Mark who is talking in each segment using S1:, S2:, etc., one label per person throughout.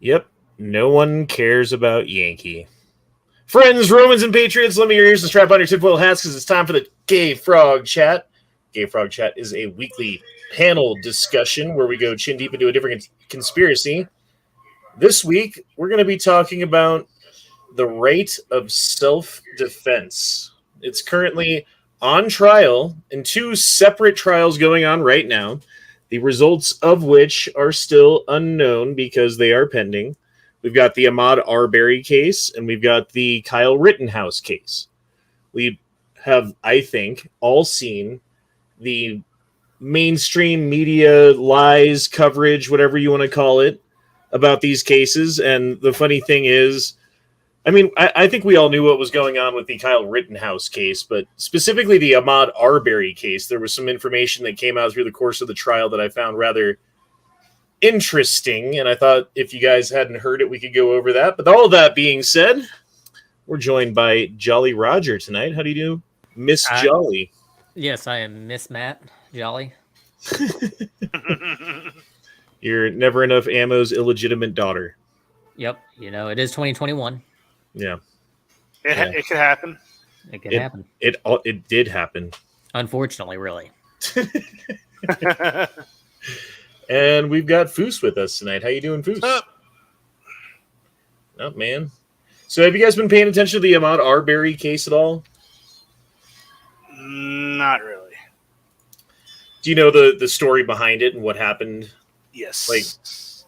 S1: Yep, no one cares about Yankee. Friends, Romans, and Patriots, let me your ears and strap on your tinfoil hats because it's time for the Gay Frog Chat. Gay Frog Chat is a weekly panel discussion where we go chin deep into a different conspiracy. This week, we're going to be talking about the right of self-defense. It's currently on trial in two separate trials going on right now, the results of which are still unknown because they are pending. We've got the Ahmaud Arbery case, and we've got the Kyle Rittenhouse case. We have, I think, all seen the mainstream media lies, coverage, whatever you want to call it, about these cases. And the funny thing is, I think we all knew what was going on with the Kyle Rittenhouse case, but specifically the Ahmaud Arbery case, there was some information that came out through the course of the trial that I found rather interesting, and I thought if you guys hadn't heard it, we could go over that. But all that being said, we're joined by Jolly Roger tonight. How do you do, Miss Jolly?
S2: Yes, I am Miss Matt Jolly.
S1: You're Never Enough Ammo's illegitimate daughter.
S2: Yep, it is 2021.
S1: Yeah.
S3: It could happen.
S2: It could happen.
S1: It did happen.
S2: Unfortunately, really.
S1: And we've got Foos with us tonight. How you doing, Foos? Oh, man. So have you guys been paying attention to the Ahmaud Arbery case at all?
S3: Not really.
S1: Do you know the story behind it and what happened?
S3: Yes.
S1: Yes,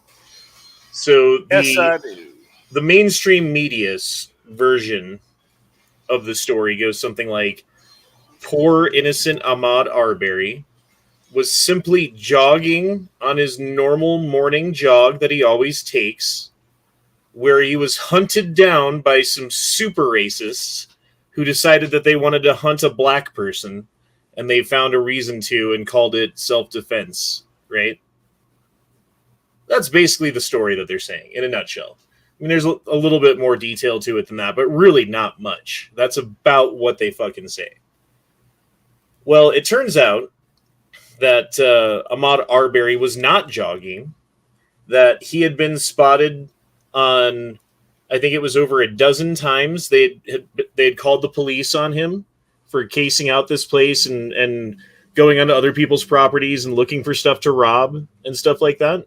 S3: I do.
S1: The mainstream media's version of the story goes something like, poor innocent Ahmaud Arbery was simply jogging on his normal morning jog that he always takes, where he was hunted down by some super racists who decided that they wanted to hunt a black person, and they found a reason to and called it self-defense, right? That's basically the story that they're saying, in a nutshell. I mean, there's a little bit more detail to it than that, but really not much. That's about what they fucking say. Well, it turns out that Ahmaud Arbery was not jogging, that he had been spotted on, I think it was over a dozen times. They had called the police on him for casing out this place and going onto other people's properties and looking for stuff to rob and stuff like that.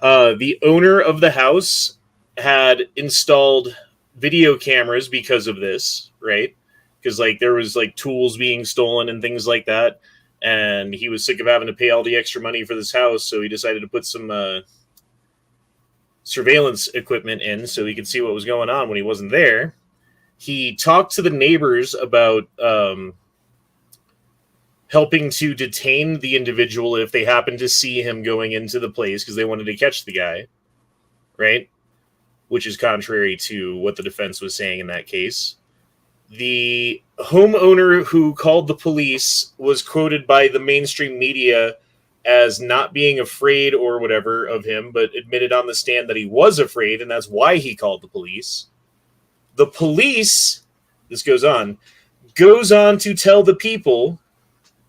S1: The owner of the house had installed video cameras because of this, right? Because there was tools being stolen and things like that. And he was sick of having to pay all the extra money for this house, so he decided to put some surveillance equipment in so he could see what was going on when he wasn't there. He talked to the neighbors about helping to detain the individual if they happened to see him going into the place because they wanted to catch the guy, right? Which is contrary to what the defense was saying in that case. The homeowner who called the police was quoted by the mainstream media as not being afraid or whatever of him, but admitted on the stand that he was afraid, and that's why he called the police. The police, this goes on to tell the people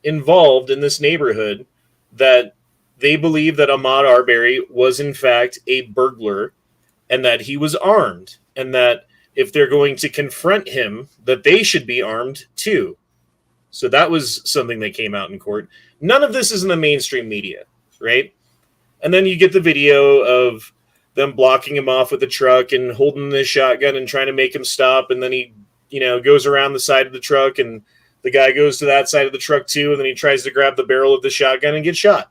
S1: involved in this neighborhood that they believe that Ahmaud Arbery was in fact a burglar and that he was armed, and that if they're going to confront him, that they should be armed too. So that was something that came out in court. None of this is in the mainstream media, right? And then you get the video of them blocking him off with the truck and holding the shotgun and trying to make him stop. And then he, goes around the side of the truck and the guy goes to that side of the truck too. And then he tries to grab the barrel of the shotgun and gets shot.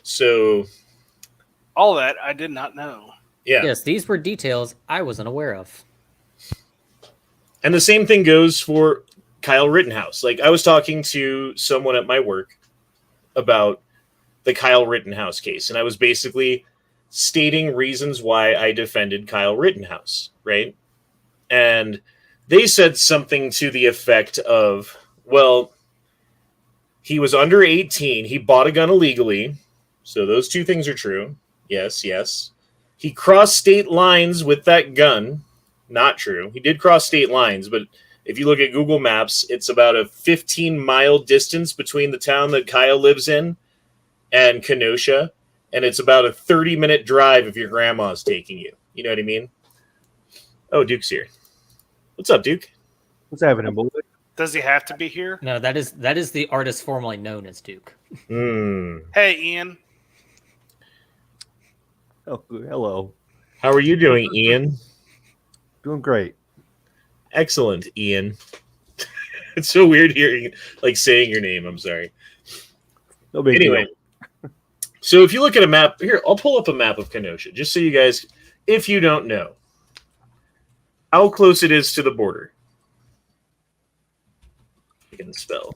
S1: So
S3: all that I did not know.
S1: Yeah.
S2: Yes, these were details I wasn't aware of.
S1: And the same thing goes for Kyle Rittenhouse. I was talking to someone at my work about the Kyle Rittenhouse case, and I was basically stating reasons why I defended Kyle Rittenhouse, right? And they said something to the effect of, well, he was under 18, he bought a gun illegally, so those two things are true. Yes. He crossed state lines with that gun. Not true. He did cross state lines, but if you look at Google Maps, it's about a 15-mile distance between the town that Kyle lives in and Kenosha. and it's about a 30-minute drive if your grandma's taking you. You know what I mean? Oh, Duke's here. What's up, Duke?
S4: What's happening, boy?
S3: Does he have to be here?
S2: No, that is the artist formerly known as Duke.
S3: Hey, Ian.
S4: Oh, hello.
S1: How are you doing, Ian?
S4: Doing great.
S1: Excellent, Ian. It's so weird hearing, saying your name. I'm sorry.
S4: No big
S1: Anyway,
S4: deal.
S1: so if you look at a map, here, I'll pull up a map of Kenosha, just so you guys, if you don't know, how close it is to the border. You can spell.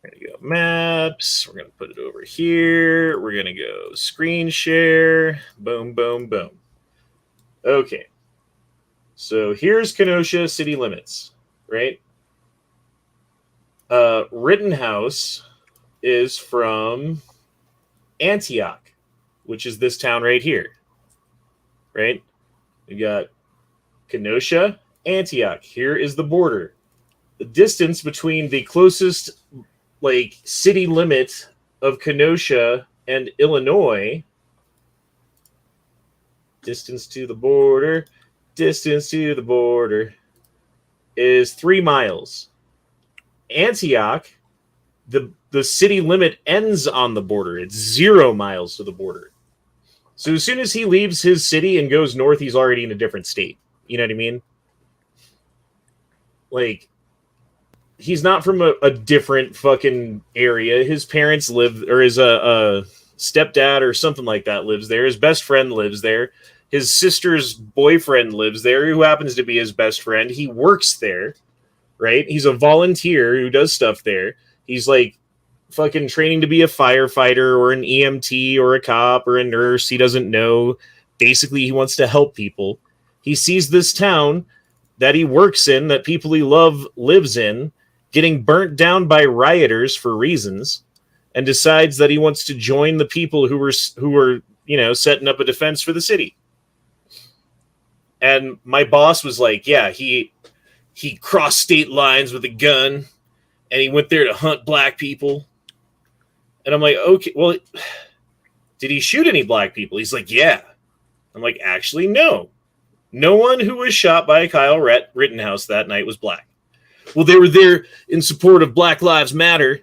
S1: We're going to go maps. We're going to put it over here. We're going to go screen share. Boom, boom, boom. Okay. So here's Kenosha city limits, right? Rittenhouse is from Antioch, which is this town right here, right? We got Kenosha, Antioch. Here is the border. The distance between the closest city limit of Kenosha and Illinois, distance to the border, is 3 miles. Antioch, the city limit ends on the border. It's 0 miles to the border. So as soon as he leaves his city and goes north, he's already in a different state. You know what I mean? He's not from a different fucking area. His parents live, or his stepdad or something like that lives there. His best friend lives there. His sister's boyfriend lives there, who happens to be his best friend. He works there, right? He's a volunteer who does stuff there. He's fucking training to be a firefighter or an EMT or a cop or a nurse. He doesn't know. Basically, he wants to help people. He sees this town that he works in, that people he lives in, getting burnt down by rioters for reasons, and decides that he wants to join the people who were setting up a defense for the city. And my boss was like, yeah, he crossed state lines with a gun, and he went there to hunt black people. And I'm like, okay, well, did he shoot any black people? He's like, yeah. I'm like, actually, no. No one who was shot by Kyle Rittenhouse that night was black. Well, they were there in support of Black Lives Matter.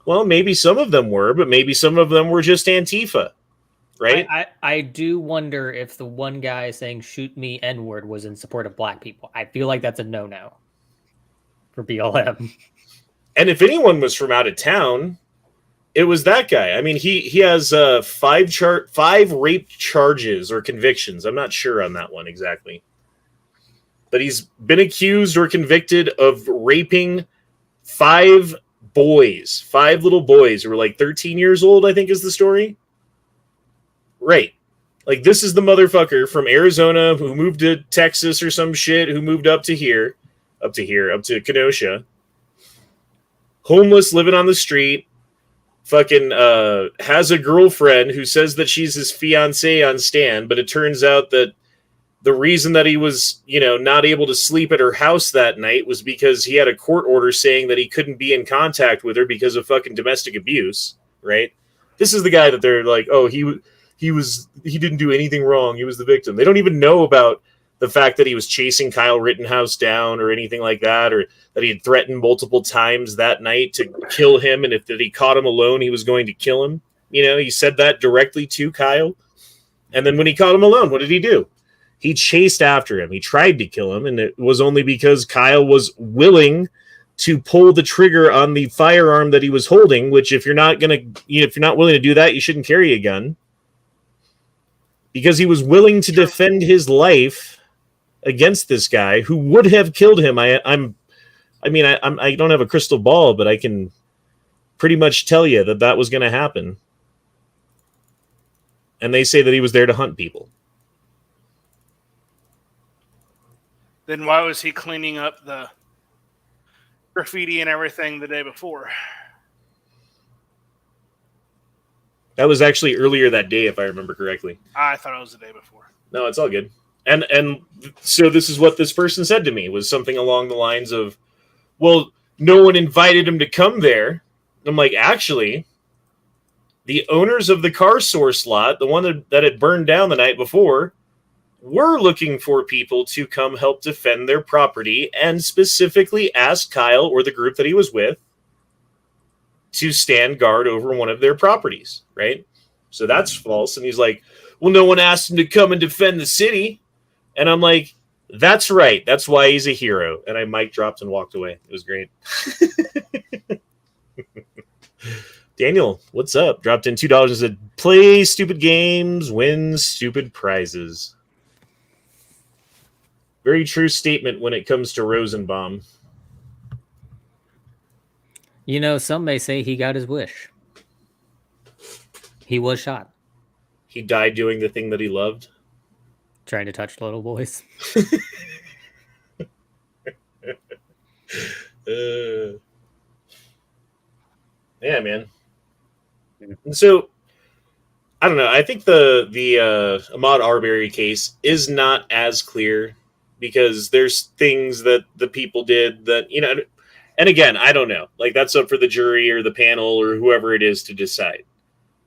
S1: Well, maybe some of them were, but maybe some of them were just Antifa, right?
S2: I do wonder if the one guy saying "shoot me N-word" was in support of black people. I feel like that's a no-no for BLM.
S1: And if anyone was from out of town, it was that guy. I mean, he has 5 rape charges or convictions. I'm not sure on that one exactly. But he's been accused or convicted of raping 5 little boys who were 13 years old, I think is the story. Right. This is the motherfucker from Arizona who moved to Texas or some shit, who moved up to Kenosha. Homeless, living on the street. Fucking has a girlfriend who says that she's his fiance on stand, but it turns out that the reason that he was, not able to sleep at her house that night was because he had a court order saying that he couldn't be in contact with her because of fucking domestic abuse, right? This is the guy that they're like, oh, he didn't do anything wrong. He was the victim. They don't even know about the fact that he was chasing Kyle Rittenhouse down or anything like that, or that he had threatened multiple times that night to kill him, and if he caught him alone, he was going to kill him. He said that directly to Kyle. And then when he caught him alone, what did he do? He chased after him. He tried to kill him, and it was only because Kyle was willing to pull the trigger on the firearm that he was holding, which if you're not willing to do that, you shouldn't carry a gun. Because he was willing to defend his life against this guy who would have killed him. I don't have a crystal ball, but I can pretty much tell you that was going to happen. And they say that he was there to hunt people.
S3: Then why was he cleaning up the graffiti and everything the day before?
S1: That was actually earlier that day, if I remember correctly.
S3: I thought it was the day before.
S1: No, it's all good. And so this is what this person said to me, was something along the lines of, well, no one invited him to come there. I'm like, actually, the owners of the car source lot, the one that had burned down the night before, were looking for people to come help defend their property and specifically asked Kyle or the group that he was with to stand guard over one of their properties, right? So that's false. And he's like, well, no one asked him to come and defend the city. And I'm like, that's right. That's why he's a hero. And I mic dropped and walked away. It was great. Daniel, what's up? Dropped in $2 and said, play stupid games, win stupid prizes. Very true statement when it comes to Rosenbaum.
S2: You know, some may say he got his wish. He was shot.
S1: He died doing the thing that he loved.
S2: Trying to touch little boys.
S1: Yeah, man. And so, I don't know. I think the Ahmaud Arbery case is not as clear because there's things that the people did that, you know, and again, I don't know. Like, that's up for the jury or the panel or whoever it is to decide.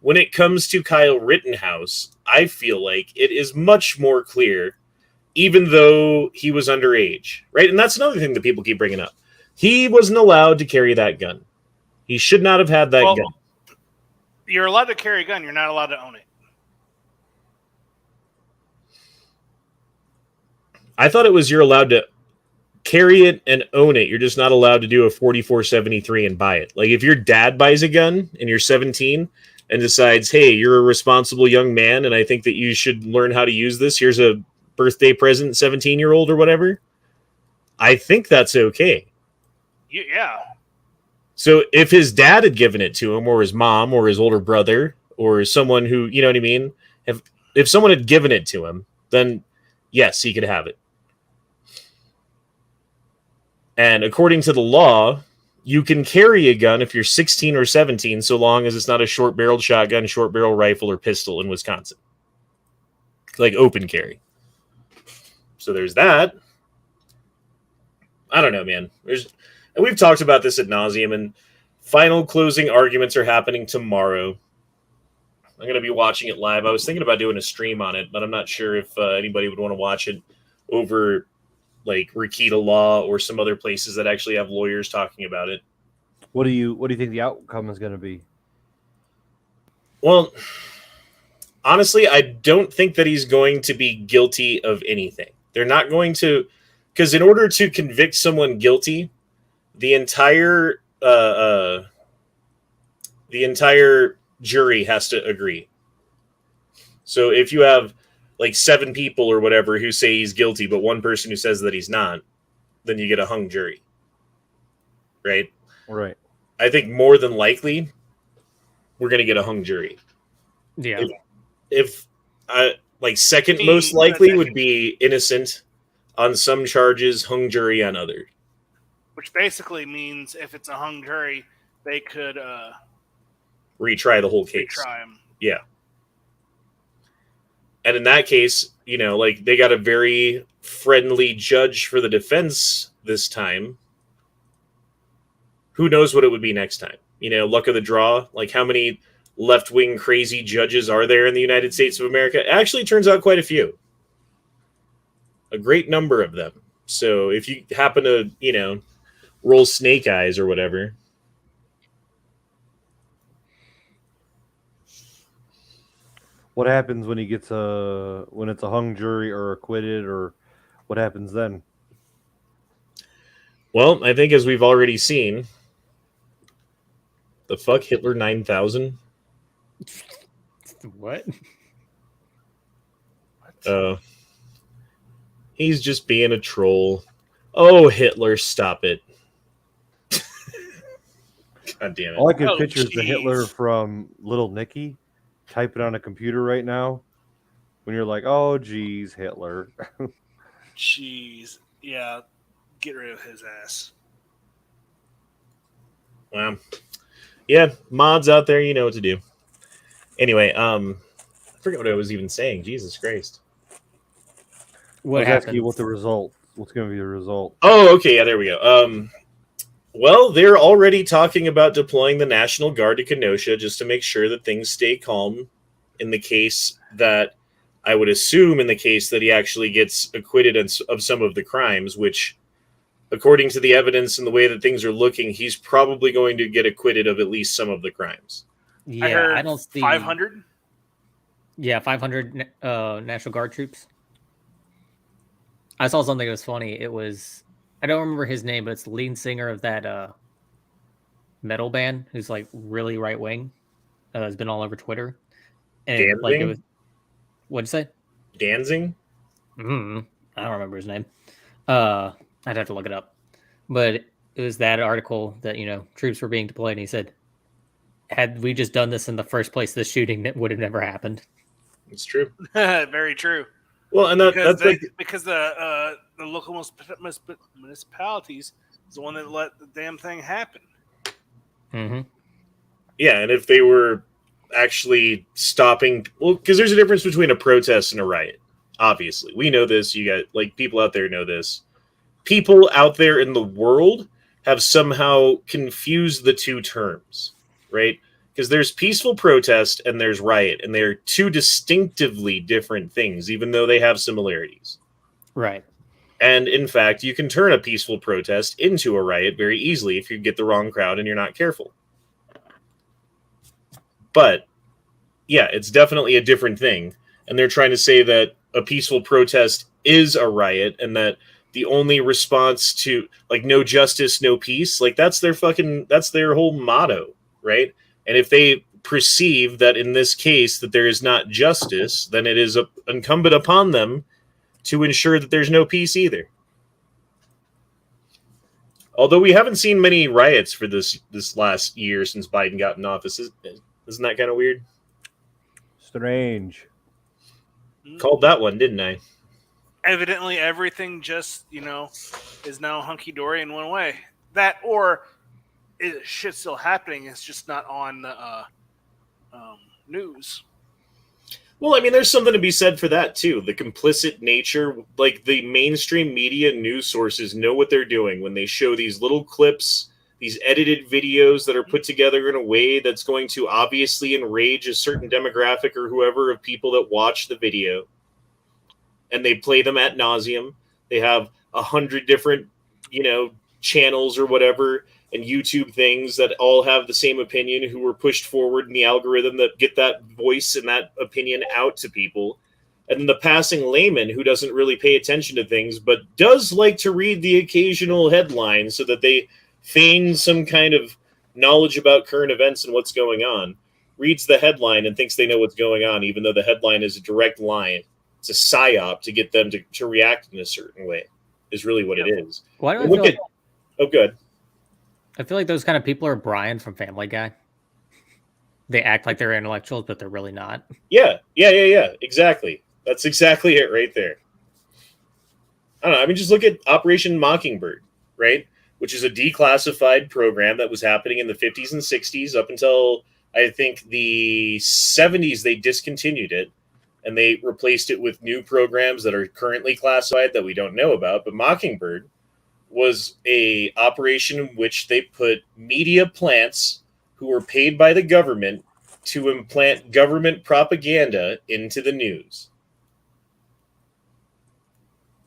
S1: When it comes to Kyle Rittenhouse, I feel like it is much more clear, even though he was underage, right? And that's another thing that people keep bringing up. He wasn't allowed to carry that gun. He should not have had that gun.
S3: You're allowed to carry a gun. You're not allowed to own it.
S1: I thought it was you're allowed to carry it and own it. You're just not allowed to do a 4473 and buy it. Like if your dad buys a gun and you're 17 and decides, hey, you're a responsible young man and I think that you should learn how to use this. Here's a birthday present, 17-year-old or whatever. I think that's okay.
S3: Yeah.
S1: So if his dad had given it to him or his mom or his older brother or someone who, you know what I mean? If someone had given it to him, then yes, he could have it. And according to the law, you can carry a gun if you're 16 or 17, so long as it's not a short-barreled shotgun, short-barrel rifle, or pistol in Wisconsin. Like open carry. So there's that. I don't know, man. And we've talked about this ad nauseum, and final closing arguments are happening tomorrow. I'm going to be watching it live. I was thinking about doing a stream on it, but I'm not sure if anybody would want to watch it over like Rikita Law or some other places that actually have lawyers talking about it.
S4: What do you think the outcome is going to be?
S1: Well, honestly, I don't think that he's going to be guilty of anything. They're not going to, because in order to convict someone guilty, the entire jury has to agree. So if you have like 7 people or whatever who say he's guilty, but one person who says that he's not, then you get a hung jury. Right?
S4: Right.
S1: I think more than likely we're going to get a hung jury.
S2: Yeah.
S1: If like second most likely would be innocent on some charges, hung jury on others.
S3: Which basically means if it's a hung jury, they could
S1: retry the whole case.
S3: Retry him.
S1: Yeah. And in that case, you know, like they got a very friendly judge for the defense this time. Who knows what it would be next time? You know, luck of the draw. Like how many left-wing crazy judges are there in the United States of America? It actually turns out quite a few. A great number of them. So if you happen to, you know, roll snake eyes or whatever.
S4: What happens when he gets when it's a hung jury or acquitted, or what happens then?
S1: Well, I think as we've already seen, the fuck Hitler 9000.
S2: What?
S1: He's just being a troll. Oh, Hitler, stop it. God damn it.
S4: All I can picture is the Hitler from Little Nicky typing on a computer right now when you're like, oh, geez, Hitler.
S3: Jeez. Yeah. Get rid of his ass.
S1: Well, yeah, mods out there, you know what to do. Anyway, I forget what I was even saying. Jesus Christ.
S2: What
S4: I was asking you what the result. What's going to be the result?
S1: Oh, okay. Yeah, there we go. Well, they're already talking about deploying the National Guard to Kenosha just to make sure that things stay calm in the case that I would assume in the case that he actually gets acquitted of some of the crimes, which, according to the evidence and the way that things are looking, he's probably going to get acquitted of at least some of the crimes.
S2: Yeah,
S3: I heard
S2: don't see
S3: 500.
S2: Yeah, 500 National Guard troops. I saw something that was funny. It was, I don't remember his name, but it's the lead singer of that metal band who's like really right wing. Has been all over Twitter. And like it was, what'd you say?
S1: Danzig?
S2: I don't remember his name. I'd have to look it up. But it was that article that, troops were being deployed. And he said, had we just done this in the first place, this shooting would have never happened.
S1: It's true.
S3: Very true.
S1: Well, and
S3: because the local municipalities is the one that let the damn thing happen.
S2: Mm-hmm.
S1: Yeah, and if they were actually stopping, well, because there's a difference between a protest and a riot. Obviously, we know this. You got like people out there know this. People out there in the world have somehow confused the two terms, right? Because there's peaceful protest and there's riot, and they're two distinctively different things, even though they have similarities.
S2: Right.
S1: And in fact, you can turn a peaceful protest into a riot very easily if you get the wrong crowd and you're not careful. But yeah, it's definitely a different thing. And they're trying to say that a peaceful protest is a riot and that the only response to like no justice, no peace, like that's their whole motto, right? And if they perceive that in this case that there is not justice, then it is incumbent upon them to ensure that there's no peace either. Although we haven't seen many riots for this last year since Biden got in office. Isn't that kind of weird?
S4: Strange.
S1: Called that one, didn't I?
S3: Evidently, everything just, is now hunky-dory and went away. That or shit's still happening. It's just not on the news.
S1: Well, I mean, there's something to be said for that, too. The complicit nature, like the mainstream media news sources know what they're doing when they show these little clips, these edited videos that are put together in a way that's going to obviously enrage a certain demographic or whoever of people that watch the video. And they play them ad nauseum. They have 100 different, channels or whatever and YouTube things that all have the same opinion who were pushed forward in the algorithm that get that voice and that opinion out to people. And then the passing layman who doesn't really pay attention to things, but does like to read the occasional headline so that they feign some kind of knowledge about current events and what's going on, reads the headline and thinks they know what's going on, even though the headline is a direct lie. It's a psyop to get them to react in a certain way, is really what it is.
S2: Why do I feel
S1: Oh, good.
S2: I feel like those kind of people are Brian from Family Guy. They act like they're intellectuals, but they're really not.
S1: Yeah. Exactly. That's exactly it right there. I don't know. I mean, just look at Operation Mockingbird, right? Which is a declassified program that was happening in the 50s and 60s up until, I think, the 70s. They discontinued it, and they replaced it with new programs that are currently classified that we don't know about. But Mockingbird was a operation in which they put media plants who were paid by the government to implant government propaganda into the news.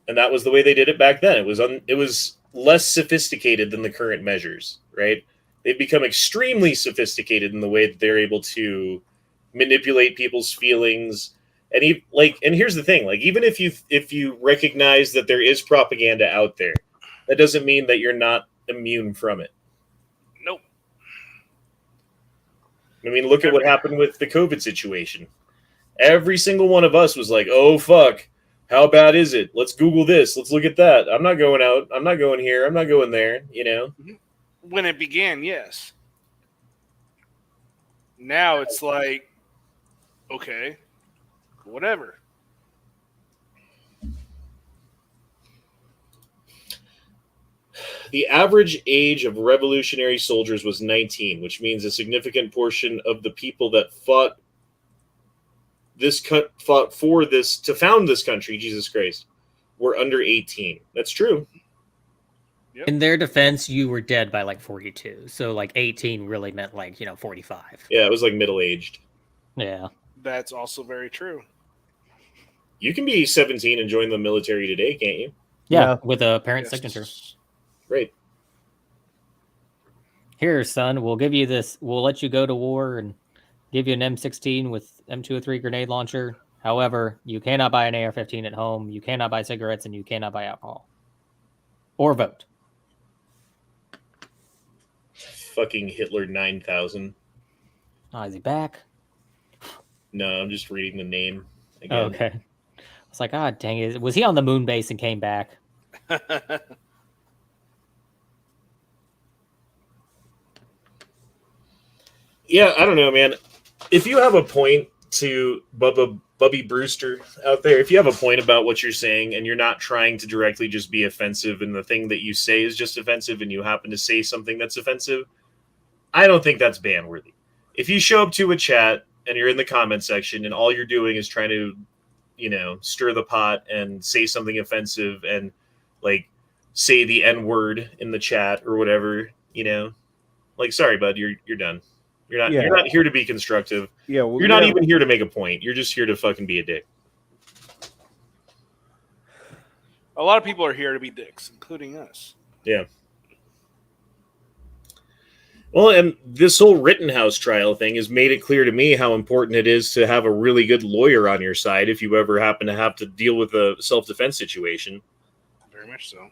S1: And that was the way they did it back then. It was less sophisticated than the current measures, right? They've become extremely sophisticated in the way that they're able to manipulate people's feelings. And here's the thing, like even if you recognize that there is propaganda out there, that doesn't mean that you're not immune from it.
S3: Nope.
S1: I mean, look at what happened with the COVID situation. Every single one of us was like, oh, fuck. How bad is it? Let's Google this. Let's look at that. I'm not going out. I'm not going here. I'm not going there,
S3: When it began, yes. Now it's like, okay, whatever.
S1: The average age of revolutionary soldiers was 19, which means a significant portion of the people that fought for this to found this country, Jesus Christ, were under 18. That's true.
S3: Yep.
S2: In their defense, you were dead by like 42. So like 18 really meant like, 45.
S1: Yeah, it was like middle-aged.
S2: Yeah.
S3: That's also very true.
S1: You can be 17 and join the military today, can't you?
S2: Yeah, with a parent
S3: Yes.
S2: signature.
S1: Right.
S2: Here, son, we'll give you this. We'll let you go to war and give you an M16 with M203 grenade launcher. However, you cannot buy an AR-15 at home. You cannot buy cigarettes, and you cannot buy alcohol or vote.
S1: Fucking Hitler 9000.
S2: Oh, is he back?
S1: No, I'm just reading the name again.
S2: Oh, okay. I was like, ah, dang it. Was he on the moon base and came back?
S1: Yeah, I don't know, man. If you have a point to Bubby Brewster out there, if you have a point about what you're saying and you're not trying to directly just be offensive and the thing that you say is just offensive and you happen to say something that's offensive, I don't think that's ban worthy. If you show up to a chat and you're in the comment section and all you're doing is trying to, stir the pot and say something offensive and like say the N-word in the chat or whatever, like, sorry, bud, you're done. You're not here to be constructive.
S4: Yeah, well,
S1: you're not even here to make a point. You're just here to fucking be a dick.
S3: A lot of people are here to be dicks, including us.
S1: Yeah. Well, and this whole Rittenhouse trial thing has made it clear to me how important it is to have a really good lawyer on your side if you ever happen to have to deal with a self-defense situation.
S3: Very much so.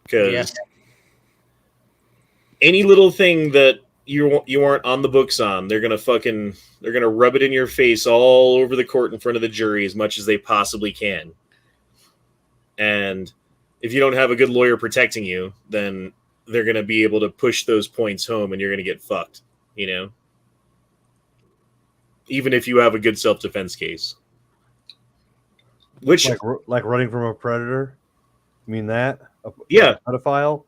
S1: Because any little thing that you aren't on the books on, they're gonna rub it in your face all over the court in front of the jury as much as they possibly can. And if you don't have a good lawyer protecting you, then they're gonna be able to push those points home, and you're gonna get fucked. Even if you have a good self-defense case, which
S4: like running from a predator. You mean that? A pedophile.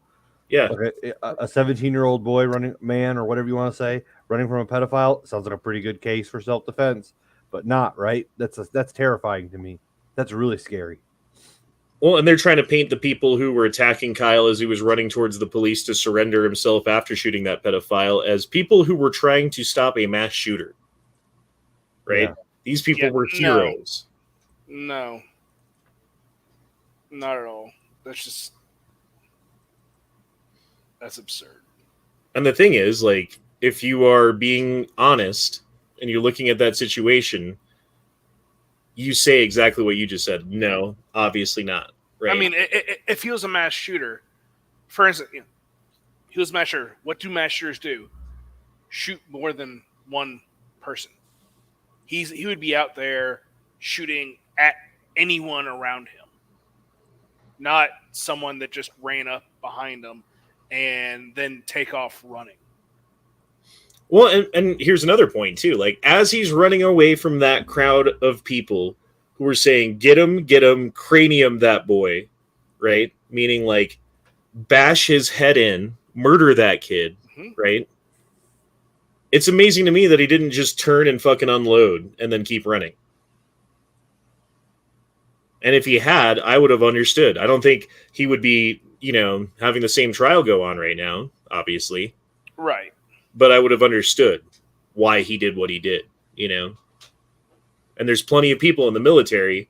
S1: Yeah.
S4: Like a 17-year-old boy man or whatever you want to say, running from a pedophile sounds like a pretty good case for self-defense, but not right. That's terrifying to me. That's really scary.
S1: Well, and they're trying to paint the people who were attacking Kyle as he was running towards the police to surrender himself after shooting that pedophile as people who were trying to stop a mass shooter. Right? Yeah. These people were heroes.
S3: No. Not at all. That's absurd.
S1: And the thing is, like, if you are being honest and you're looking at that situation, you say exactly what you just said. No, obviously not. Right?
S3: I mean, if he was a mass shooter, for instance, he was a mass shooter. What do mass shooters do? Shoot more than one person. He would be out there shooting at anyone around him, not someone that just ran up behind him and then take off running.
S1: Well, and here's another point, too. Like, as he's running away from that crowd of people who were saying, get him, cranium that boy, right? Meaning, like, bash his head in, murder that kid, right? It's amazing to me that he didn't just turn and fucking unload and then keep running. And if he had, I would have understood. I don't think he would be, having the same trial go on right now, obviously.
S3: Right.
S1: But I would have understood why he did what he did, And there's plenty of people in the military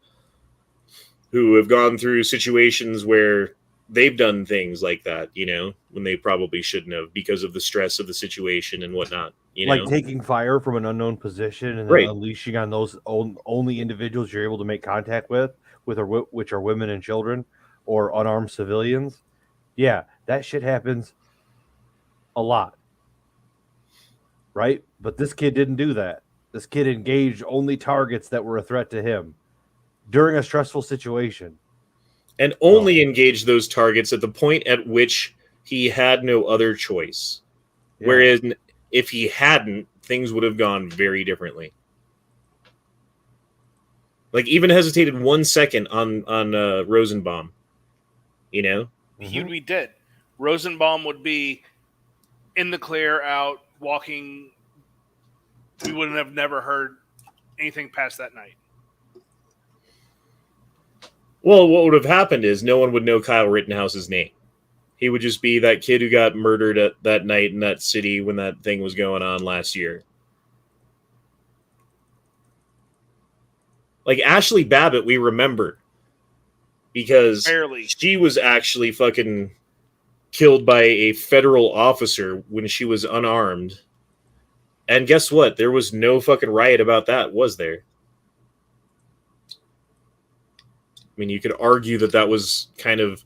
S1: who have gone through situations where they've done things like that, when they probably shouldn't have because of the stress of the situation and whatnot.
S4: Like taking fire from an unknown position and then unleashing on those only individuals you're able to make contact with which are women and children or unarmed civilians. Yeah, that shit happens a lot. Right? But this kid didn't do that. This kid engaged only targets that were a threat to him during a stressful situation.
S1: And only engaged those targets at the point at which he had no other choice. Yeah. Whereas if he hadn't, things would have gone very differently. Like, even hesitated 1 second on Rosenbaum, He
S3: would be dead. Rosenbaum would be in the clear, out, walking. We would have never heard anything past that night.
S1: Well, what would have happened is no one would know Kyle Rittenhouse's name. He would just be that kid who got murdered at that night in that city when that thing was going on last year. Like Ashley Babbitt, we remember because
S3: Barely.
S1: she was actually fucking killed by a federal officer when she was unarmed. And guess what? There was no fucking riot about that, was there? I mean, you could argue that that was kind of...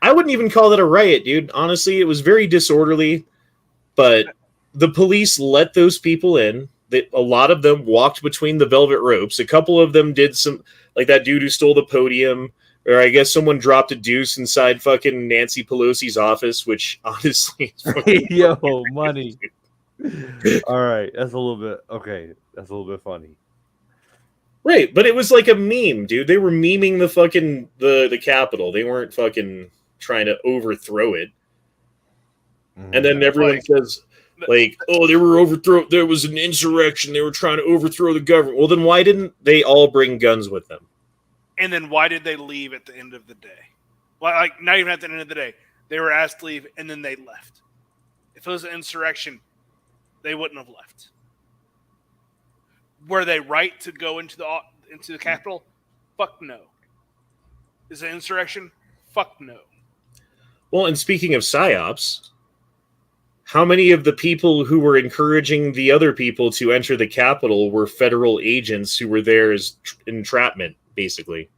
S1: I wouldn't even call that a riot, dude. Honestly, it was very disorderly, but the police let those people in. A lot of them walked between the velvet ropes. A couple of them did some, like that dude who stole the podium, or I guess someone dropped a deuce inside fucking Nancy Pelosi's office, which honestly is
S4: Yo, money. All right, that's a little bit okay. That's a little bit funny.
S1: Right, but it was like a meme, dude. They were memeing the fucking the Capitol. They weren't fucking trying to overthrow it. And then everyone says, like, oh, there was an insurrection. They were trying to overthrow the government. Well, then why didn't they all bring guns with them?
S3: And then why did they leave at the end of the day? Well, like, not even at the end of the day. They were asked to leave, and then they left. If it was an insurrection, they wouldn't have left. Were they right to go into the Capitol? Fuck no. Is it an insurrection? Fuck no.
S1: Well, and speaking of psyops, how many of the people who were encouraging the other people to enter the Capitol were federal agents who were there as entrapment, basically?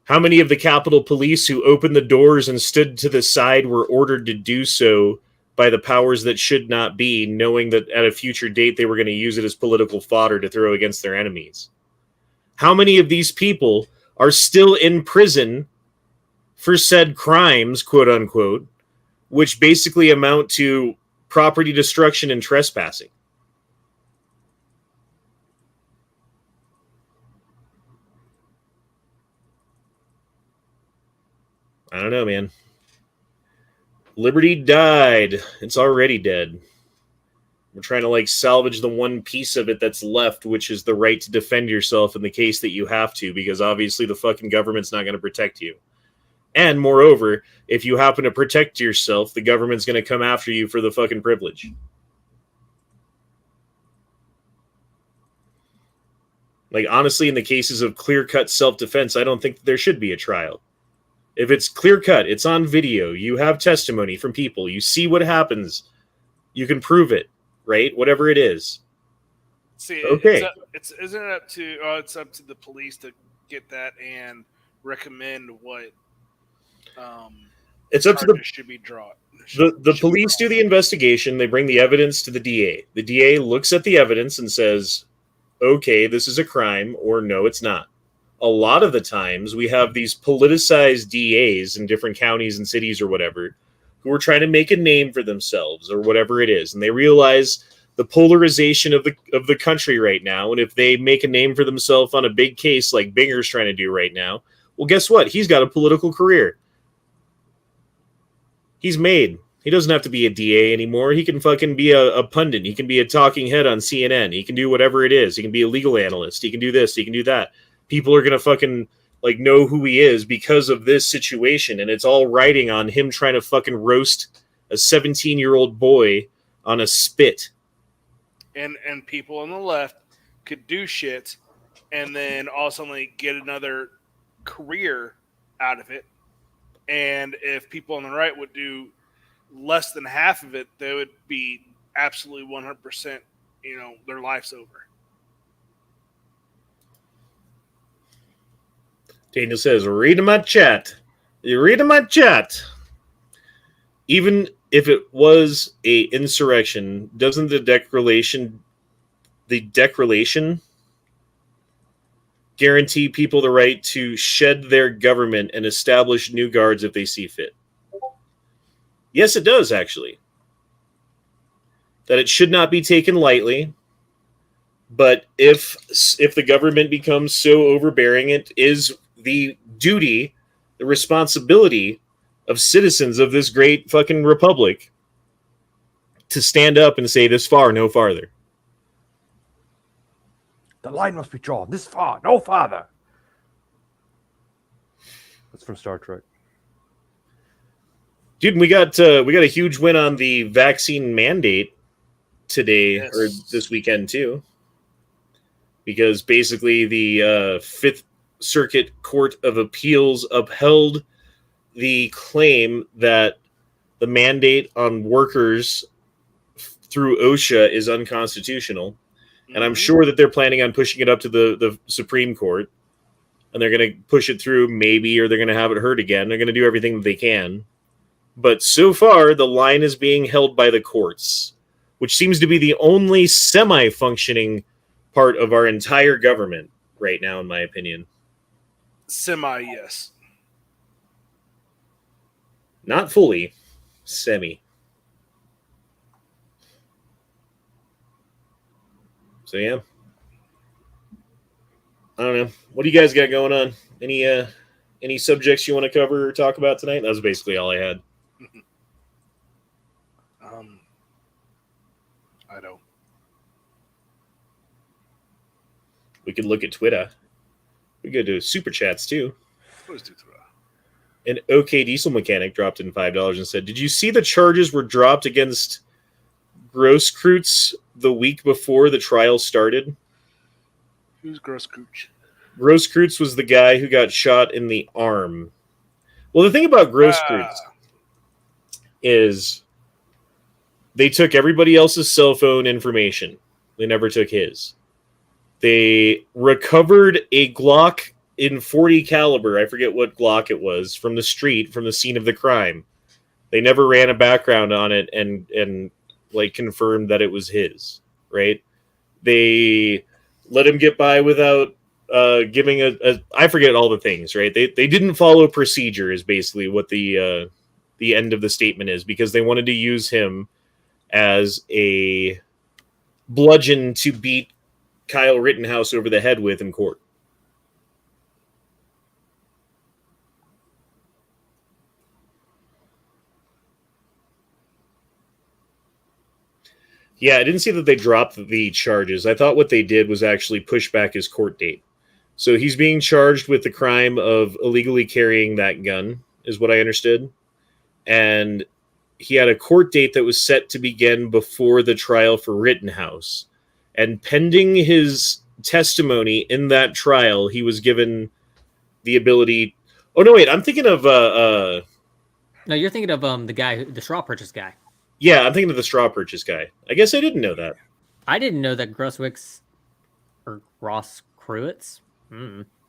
S1: How many of the Capitol Police who opened the doors and stood to the side were ordered to do so by the powers that should not be, knowing that at a future date they were going to use it as political fodder to throw against their enemies? How many of these people are still in prison for said crimes, quote unquote, which basically amount to property destruction and trespassing? I don't know, man. Liberty died. It's already dead. We're trying to like salvage the one piece of it that's left, which is the right to defend yourself in the case that you have to, because obviously the fucking government's not going to protect you. And moreover, if you happen to protect yourself, the government's going to come after you for the fucking privilege. Like, honestly, in the cases of clear-cut self-defense, I don't think that there should be a trial. If it's clear-cut, it's on video, you have testimony from people, you see what happens, you can prove it, right? Whatever it is.
S3: See,
S1: okay.
S3: Isn't it up to it's up to the police to get that and recommend what
S1: it's up to the
S3: should be drawn.
S1: The police do the investigation. They bring the evidence to the DA. The DA looks at the evidence and says, okay, this is a crime, or no, it's not. A lot of the times we have these politicized DAs in different counties and cities or whatever who are trying to make a name for themselves or whatever it is. And they realize the polarization of the country right now. And if they make a name for themselves on a big case like Binger's trying to do right now, well, guess what? He's got a political career. He's made. He doesn't have to be a DA anymore. He can fucking be a pundit. He can be a talking head on CNN. He can do whatever it is. He can be a legal analyst. He can do this. He can do that. People are going to fucking like know who he is because of this situation. And it's all riding on him trying to fucking roast a 17-year-old boy on a spit.
S3: And people on the left could do shit and then also like get another career out of it. And if people on the right would do less than half of it, they would be absolutely 100%, their life's over.
S1: Daniel says, read in my chat. You read in my chat. Even if it was a insurrection, doesn't the declaration guarantee people the right to shed their government and establish new guards if they see fit? Yes, it does, actually. That it should not be taken lightly. But if the government becomes so overbearing, it is the duty, the responsibility of citizens of this great fucking republic to stand up and say this far, no farther.
S4: The line must be drawn this far, no farther. That's from Star Trek.
S1: Dude, we got a huge win on the vaccine mandate today or this weekend too, because basically the Fifth Circuit Court of Appeals upheld the claim that the mandate on workers through OSHA is unconstitutional, and I'm sure that they're planning on pushing it up to the Supreme Court, and they're going to push it through maybe, or they're going to have it heard again. They're going to do everything that they can. But so far, the line is being held by the courts, which seems to be the only semi-functioning part of our entire government right now, in my opinion.
S3: Semi, yes.
S1: Not fully. Semi. So, yeah. I don't know. What do you guys got going on? Any subjects you want to cover or talk about tonight? That was basically all I had.
S3: I don't.
S1: We could look at Twitter. We could do super chats too.
S3: Let's do Twitter.
S1: An OK Diesel mechanic dropped in $5 and said, "Did you see the charges were dropped against Grosskreutz the week before the trial started?"
S3: Who's Grosskreutz?
S1: Grosskreutz was the guy who got shot in the arm. Well, the thing about Grosskreutz is they took everybody else's cell phone information. They never took his. They recovered a Glock in .40 caliber. I forget what Glock it was, from the street, from the scene of the crime. They never ran a background on it and like confirmed that it was his, right? They let him get by without giving I forget all the things, right? They didn't follow procedure is basically what the end of the statement is, because they wanted to use him as a bludgeon to beat Kyle Rittenhouse over the head with in court. Yeah, I didn't see that they dropped the charges. I thought what they did was actually push back his court date. So he's being charged with the crime of illegally carrying that gun, is what I understood. And he had a court date that was set to begin before the trial for Rittenhouse. And pending his testimony in that trial, he was given the ability... Oh, no, wait, I'm thinking of...
S2: No, you're thinking of the guy, the straw purchase guy.
S1: Yeah, I'm thinking of the straw purchase guy. I guess I didn't know that.
S2: I didn't know that Grosskreutz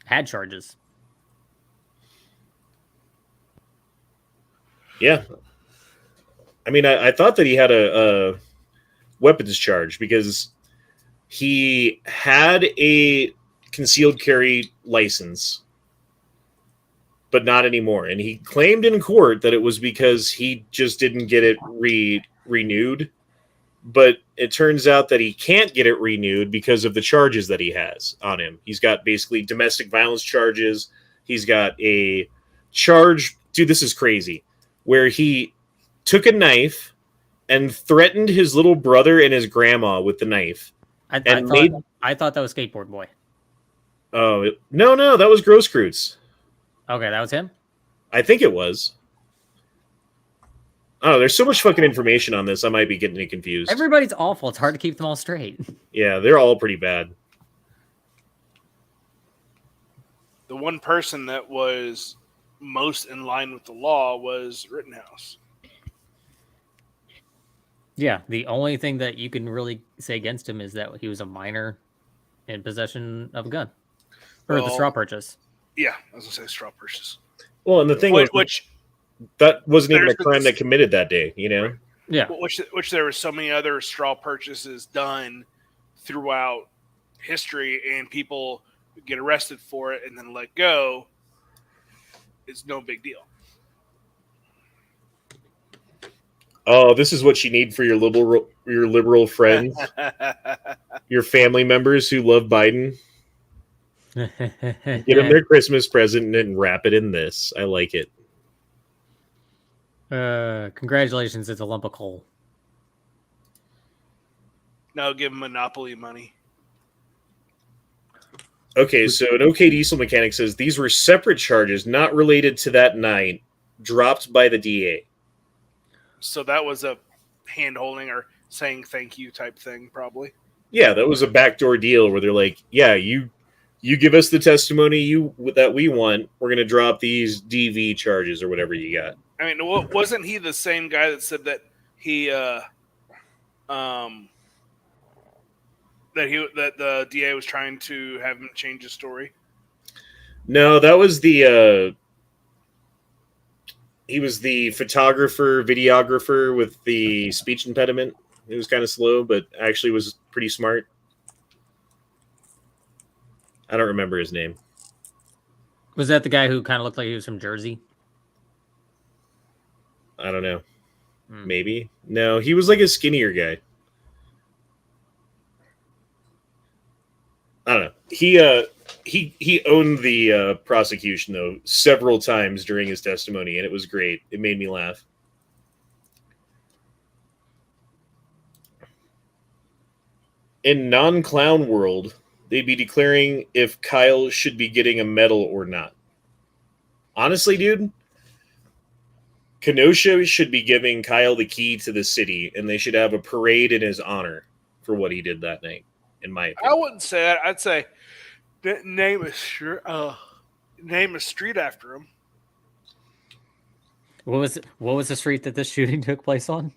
S2: had charges.
S1: Yeah. I mean, I thought that he had a weapons charge because he had a concealed carry license, but not anymore. And he claimed in court that it was because he just didn't get it renewed. But it turns out that he can't get it renewed because of the charges that he has on him. He's got basically domestic violence charges. He's got a charge, dude, this is crazy, where he took a knife and threatened his little brother and his grandma with the knife.
S2: I thought that was Skateboard Boy.
S1: Oh, no, that was Grosskreutz.
S2: Okay, that was him?
S1: I think it was. Oh, there's so much fucking information on this. I might be getting confused.
S2: Everybody's awful. It's hard to keep them all straight.
S1: Yeah, they're all pretty bad.
S3: The one person that was most in line with the law was Rittenhouse.
S2: Yeah, the only thing that you can really say against him is that he was a minor in possession of a gun. Or the straw purchase.
S3: Yeah, I was going to say straw purchase.
S1: Well, and the thing was, that wasn't even a crime that committed that day, you know?
S3: Right.
S2: Yeah.
S3: Which there were so many other straw purchases done throughout history, and people get arrested for it and then let go. It's no big deal.
S1: Oh, this is what you need for your liberal friends, your family members who love Biden. Give them their Christmas present and wrap it in this. I like it.
S2: Congratulations, it's a lump of coal.
S3: No, give them Monopoly money.
S1: Okay, so an OK Diesel mechanic says these were separate charges not related to that night, dropped by the DA.
S3: So that was a hand-holding or saying thank you type thing, probably.
S1: Yeah, that was a backdoor deal where they're like, yeah, you give us the testimony that we want, we're going to drop these DV charges or whatever you got.
S3: I mean, wasn't he the same guy that said that he that the DA was trying to have him change his story?
S1: No, that was the he was the photographer, videographer with the speech impediment. He was kind of slow, but actually was pretty smart. I don't remember his name.
S2: Was that the guy who kind of looked like he was from Jersey?
S1: I don't know. Maybe. No, he was like a skinnier guy. I don't know. He owned the prosecution though several times during his testimony, and it was great. It made me laugh. In non-clown world, they'd be declaring if Kyle should be getting a medal or not. Honestly, dude, Kenosha should be giving Kyle the key to the city, and they should have a parade in his honor for what he did that night, in my opinion.
S3: I wouldn't say that. I'd say name a street after him.
S2: What was the street that this shooting took place on?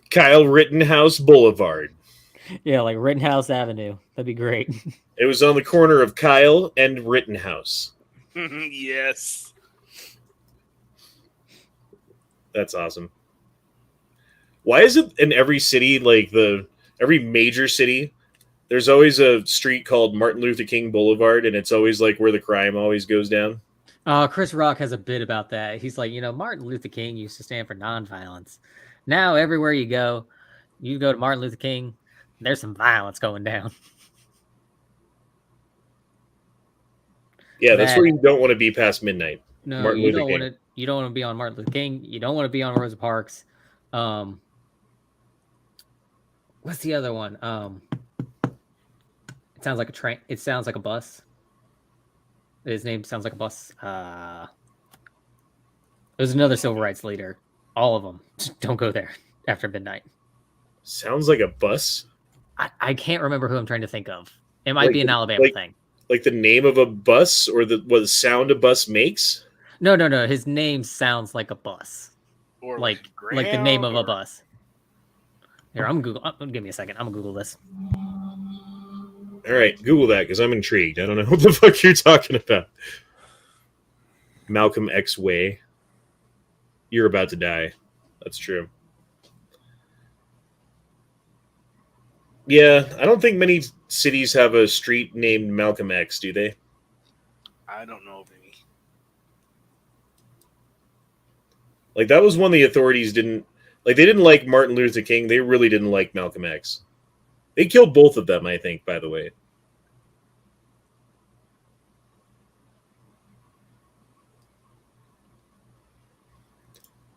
S1: Kyle Rittenhouse Boulevard.
S2: Yeah, like Rittenhouse Avenue. That'd be great.
S1: It was on the corner of Kyle and Rittenhouse.
S3: Yes.
S1: That's awesome. Why is it in every city, like every major city, there's always a street called Martin Luther King Boulevard, and it's always like where the crime always goes down?
S2: Chris Rock has a bit about that. He's like, Martin Luther King used to stand for nonviolence. Now everywhere you go to Martin Luther King, there's some violence going down.
S1: Yeah, that's where you don't want to be past midnight.
S2: No, Martin Luther King. You don't want to be on Martin Luther King. You don't want to be on Rosa Parks. What's the other one? It sounds like a train. It sounds like a bus. His name sounds like a bus. There's another civil rights leader. All of them. Just don't go there after midnight.
S1: Sounds like a bus?
S2: I can't remember who I'm trying to think of. It might be an Alabama thing.
S1: Like the name of a bus or what the sound a bus makes?
S2: No. His name sounds like a bus.
S3: Or
S2: like the name of a bus. Here, I'm Google. Give me a second. I'm gonna Google this.
S1: All right, Google that because I'm intrigued. I don't know what the fuck you're talking about. Malcolm X Way. You're about to die. That's true. Yeah, I don't think many cities have a street named Malcolm X, do they?
S3: I don't know of any.
S1: Like, that was one the authorities didn't... Like, they didn't like Martin Luther King. They really didn't like Malcolm X. They killed both of them, I think, by the way.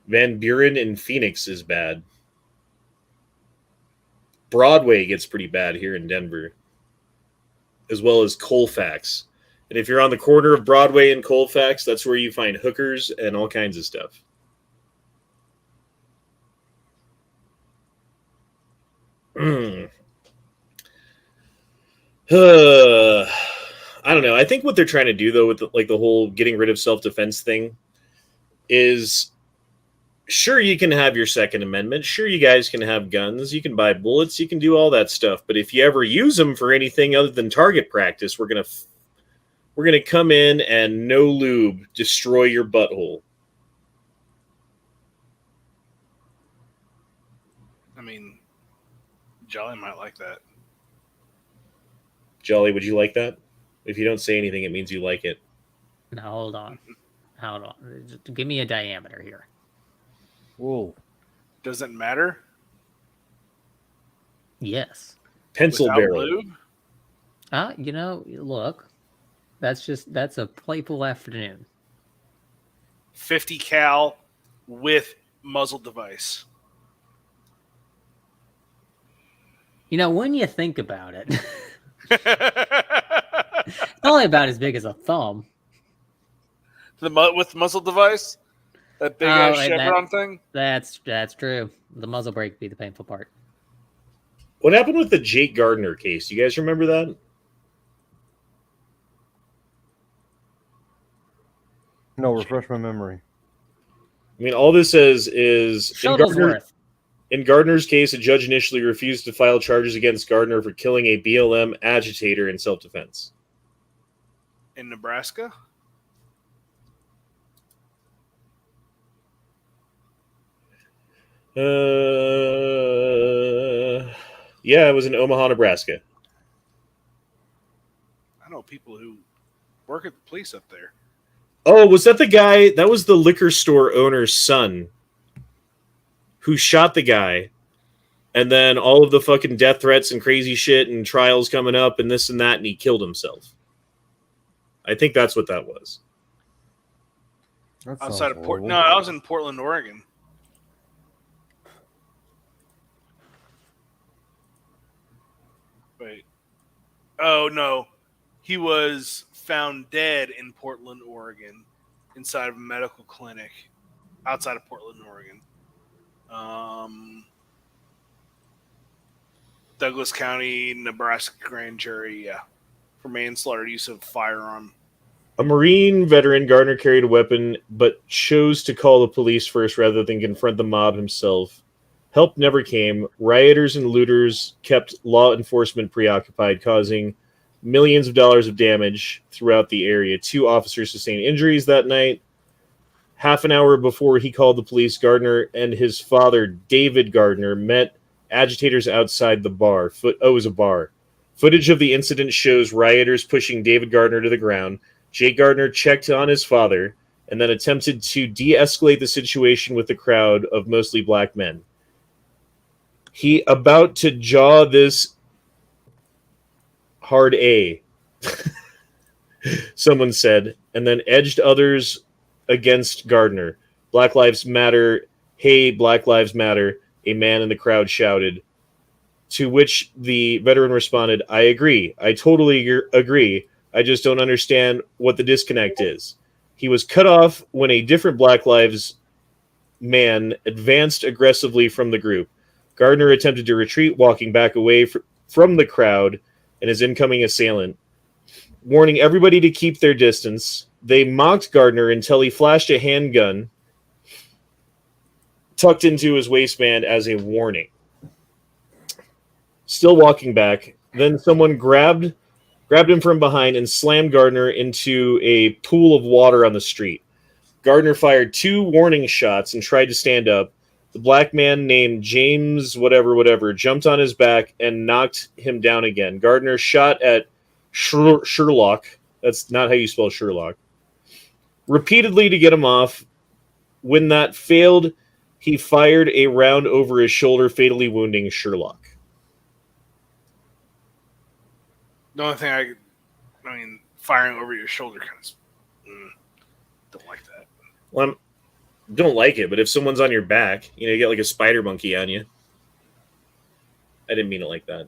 S1: Van Buren in Phoenix is bad. Broadway gets pretty bad here in Denver, as well as Colfax. And if you're on the corner of Broadway and Colfax, that's where you find hookers and all kinds of stuff. I don't know. I think what they're trying to do, though, with the whole getting rid of self-defense thing is... Sure, you can have your Second Amendment. Sure, you guys can have guns. You can buy bullets. You can do all that stuff. But if you ever use them for anything other than target practice, we're gonna come in and no lube destroy your butthole.
S3: I mean, Jolly might like that.
S1: Jolly, would you like that? If you don't say anything, it means you like it.
S2: No, hold on. Just give me a diameter here.
S4: Whoa.
S3: Does it matter?
S2: Yes.
S1: Pencil
S3: Without
S1: barrel.
S3: lube?
S2: Look. That's a playful afternoon.
S3: 50 cal with muzzle device.
S2: When you think about it, it's only about as big as a thumb.
S3: With muzzle device? That big ass
S2: right,
S3: chevron thing.
S2: That's true. The muzzle brake would be the painful part.
S1: What happened with the Jake Gardner case? You guys remember that?
S4: No, refresh my memory.
S1: I mean, all this says is
S2: Shuttlesworth.
S1: in Gardner's case, a judge initially refused to file charges against Gardner for killing a BLM agitator in self-defense.
S3: In Nebraska?
S1: Yeah, it was in Omaha, Nebraska.
S3: I know people who work at the police up there.
S1: Oh, was that the guy? That was the liquor store owner's son who shot the guy. And then all of the fucking death threats and crazy shit and trials coming up and this and that, and he killed himself. I think that's what that was.
S3: Outside of Portland. No, I was in Portland, Oregon. Wait. Oh, no. He was found dead in Portland, Oregon, inside of a medical clinic outside of Portland, Oregon. Douglas County, Nebraska grand jury, yeah. For manslaughter, use of firearm.
S1: A Marine veteran, Gardner carried a weapon, but chose to call the police first rather than confront the mob himself. Help never came. Rioters and looters kept law enforcement preoccupied, causing millions of dollars of damage throughout the area. 2 officers sustained injuries that night. Half an hour before he called the police, Gardner and his father, David Gardner, met agitators outside the bar. It was a bar. Footage of the incident shows rioters pushing David Gardner to the ground. Jake Gardner checked on his father and then attempted to de-escalate the situation with the crowd of mostly black men. He about to jaw this hard A, someone said, and then edged others against Gardner. Black Lives Matter. Hey, Black Lives Matter, a man in the crowd shouted. To which the veteran responded, I agree. I totally agree. I just don't understand what the disconnect is. He was cut off when a different Black Lives man advanced aggressively from the group. Gardner attempted to retreat, walking back away from the crowd and his incoming assailant, warning everybody to keep their distance. They mocked Gardner until he flashed a handgun tucked into his waistband as a warning. Still walking back, then someone grabbed him from behind and slammed Gardner into a pool of water on the street. Gardner fired 2 warning shots and tried to stand up. The black man named James whatever jumped on his back and knocked him down again. Gardner shot at Sherlock. That's not how you spell Sherlock. Repeatedly to get him off. When that failed, he fired a round over his shoulder, fatally wounding Sherlock.
S3: The only thing I mean, firing over your shoulder kind of don't like that.
S1: Well, don't like it, but if someone's on your back, you get like a spider monkey on you. I didn't mean it like that.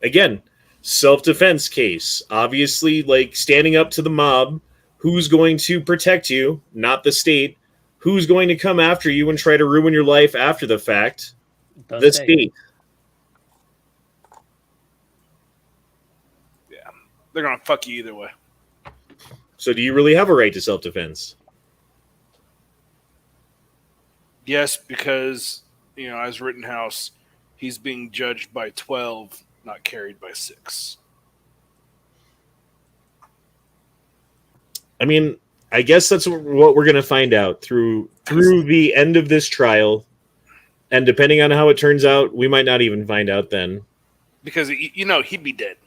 S1: Again, self-defense case. Obviously, like standing up to the mob. Who's going to protect you? Not the state. Who's going to come after you and try to ruin your life after the fact? The state.
S3: Yeah. They're going to fuck you either way.
S1: So do you really have a right to self-defense?
S3: Yes, because, as Rittenhouse, he's being judged by 12, not carried by 6.
S1: I mean, I guess that's what we're going to find out through the end of this trial. And depending on how it turns out, we might not even find out then.
S3: Because, he'd be dead.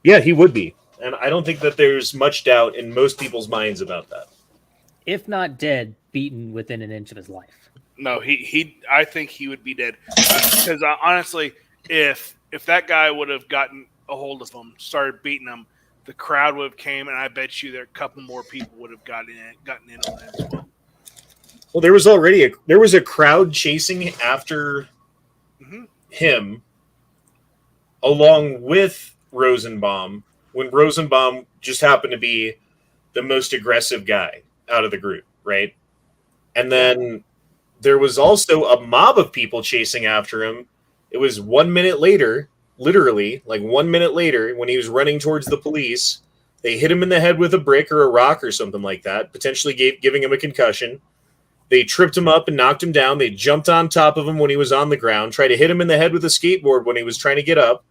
S1: Yeah, he would be. And I don't think that there's much doubt in most people's minds about that.
S2: If not dead, beaten within an inch of his life.
S3: No, I think he would be dead. Because honestly, if that guy would have gotten a hold of him, started beating him, the crowd would have came, and I bet you a couple more people would have gotten in on it as well.
S1: Well, there was a crowd chasing after him, along with Rosenbaum, when Rosenbaum just happened to be the most aggressive guy out of the group, right? And then there was also a mob of people chasing after him. It was 1 minute later, literally, like 1 minute later, when he was running towards the police, they hit him in the head with a brick or a rock or something like that, potentially giving him a concussion. They tripped him up and knocked him down. They jumped on top of him when he was on the ground, tried to hit him in the head with a skateboard when he was trying to get up,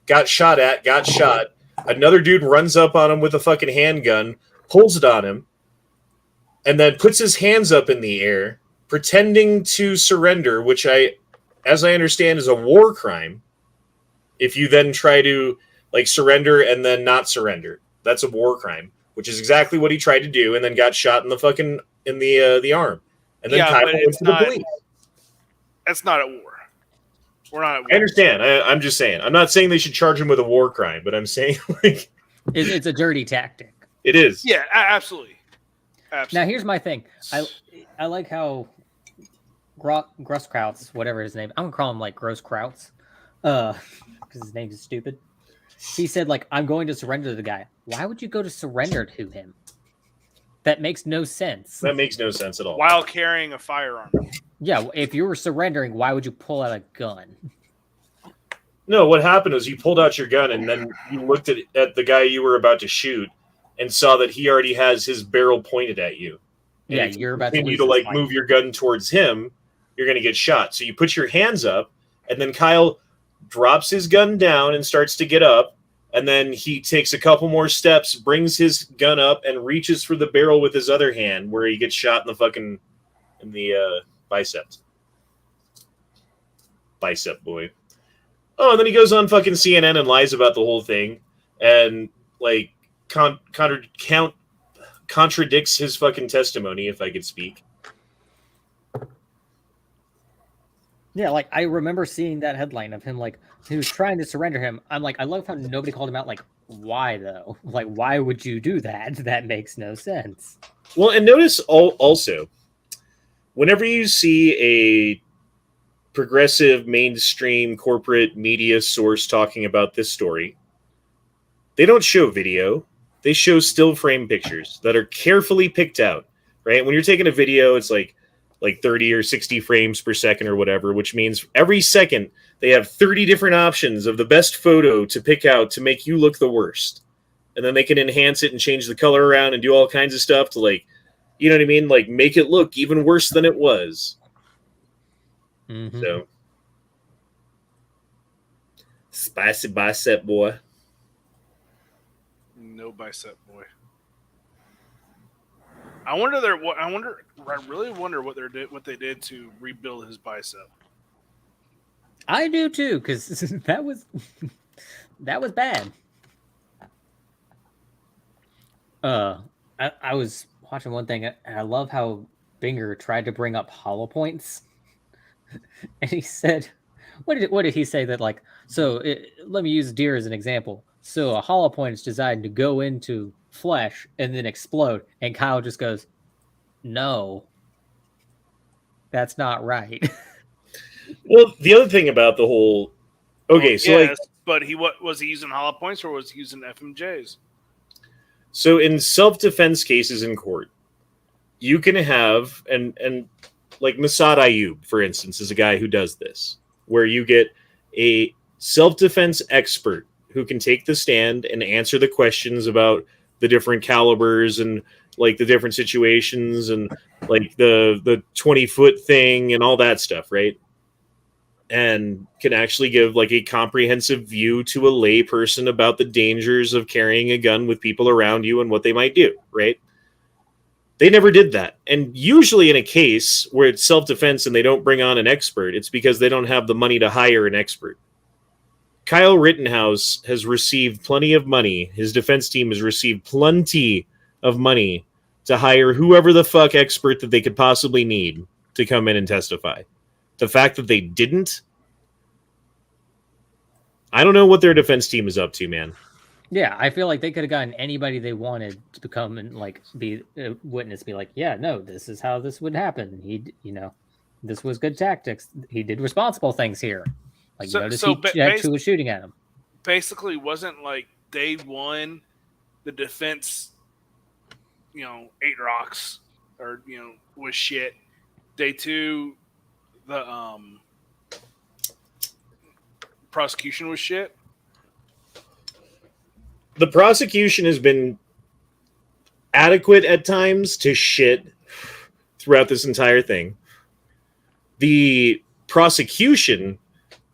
S1: got shot. Another dude runs up on him with a fucking handgun, pulls it on him, and then puts his hands up in the air, pretending to surrender, which as I understand, is a war crime. If you then try to like surrender and then not surrender, that's a war crime, which is exactly what he tried to do, and then got shot in the fucking the arm. And then Kyle went to the police.
S3: That's not at war. We're not at war.
S1: I understand. I'm just saying. I'm not saying they should charge him with a war crime, but I'm saying like
S2: it's a dirty tactic.
S1: It is.
S3: Yeah, absolutely.
S2: Now here's my thing. I like how Grosskreutz, whatever his name, I'm gonna call him like Grosskreutz, because his name is stupid. He said like, I'm going to surrender to the guy. Why would you go to surrender to him? That makes no sense.
S1: That makes no sense at all.
S3: While carrying a firearm.
S2: Yeah, if you were surrendering, why would you pull out a gun?
S1: No, what happened was you pulled out your gun and then you looked at the guy you were about to shoot and saw that he already has his barrel pointed at you. And
S2: yeah,
S1: if
S2: you're about
S1: to like move your gun towards him, you're going to get shot. So you put your hands up, and then Kyle drops his gun down and starts to get up, and then he takes a couple more steps, brings his gun up, and reaches for the barrel with his other hand, where he gets shot in the biceps. Bicep boy. Oh, and then he goes on fucking CNN and lies about the whole thing, and like contradicts his fucking testimony, if I could speak.
S2: Yeah, like I remember seeing that headline of him like he was trying to surrender him. I'm like, I love how nobody called him out. Like, why though? Like, why would you do that? That makes no sense.
S1: Well, and notice also, whenever you see a progressive mainstream corporate media source talking about this story, they don't show video. They show still frame pictures that are carefully picked out, right? When you're taking a video, it's like 30 or 60 frames per second or whatever, which means every second they have 30 different options of the best photo to pick out to make you look the worst. And then they can enhance it and change the color around and do all kinds of stuff to like, you know what I mean? Like make it look even worse than it was. Mm-hmm. So spicy bicep boy.
S3: No bicep boy. I really wonder what they did to rebuild his bicep.
S2: I do too, because that was bad. I was watching one thing, and I love how Binger tried to bring up hollow points, and he said, "What did he say that like?" Let me use deer as an example. So a hollow point is designed to go into flesh and then explode. And Kyle just goes, "No, that's not right."
S1: Well, the other thing about the whole,
S3: but was he using hollow points or was he using FMJs?
S1: So in self-defense cases in court, you can have and like Masad Ayub, for instance, is a guy who does this, where you get a self-defense expert who can take the stand and answer the questions about the different calibers and like the different situations and like the 20-foot thing and all that stuff, right? And can actually give like a comprehensive view to a lay person about the dangers of carrying a gun with people around you and what they might do, right? They never did that. And usually in a case where it's self-defense and they don't bring on an expert, it's because they don't have the money to hire an expert. Kyle Rittenhouse has received plenty of money. His defense team has received plenty of money to hire whoever the fuck expert that they could possibly need to come in and testify. The fact that they didn't, I don't know what their defense team is up to, man.
S2: Yeah, I feel like they could have gotten anybody they wanted to come and like be a witness, be like, yeah, no, this is how this would happen. This was good tactics. He did responsible things here. Like, notice he who was shooting at him.
S3: Basically, wasn't like day one, the defense, ate rocks or, was shit. Day two, the prosecution was shit.
S1: The prosecution has been adequate at times to shit throughout this entire thing. The prosecution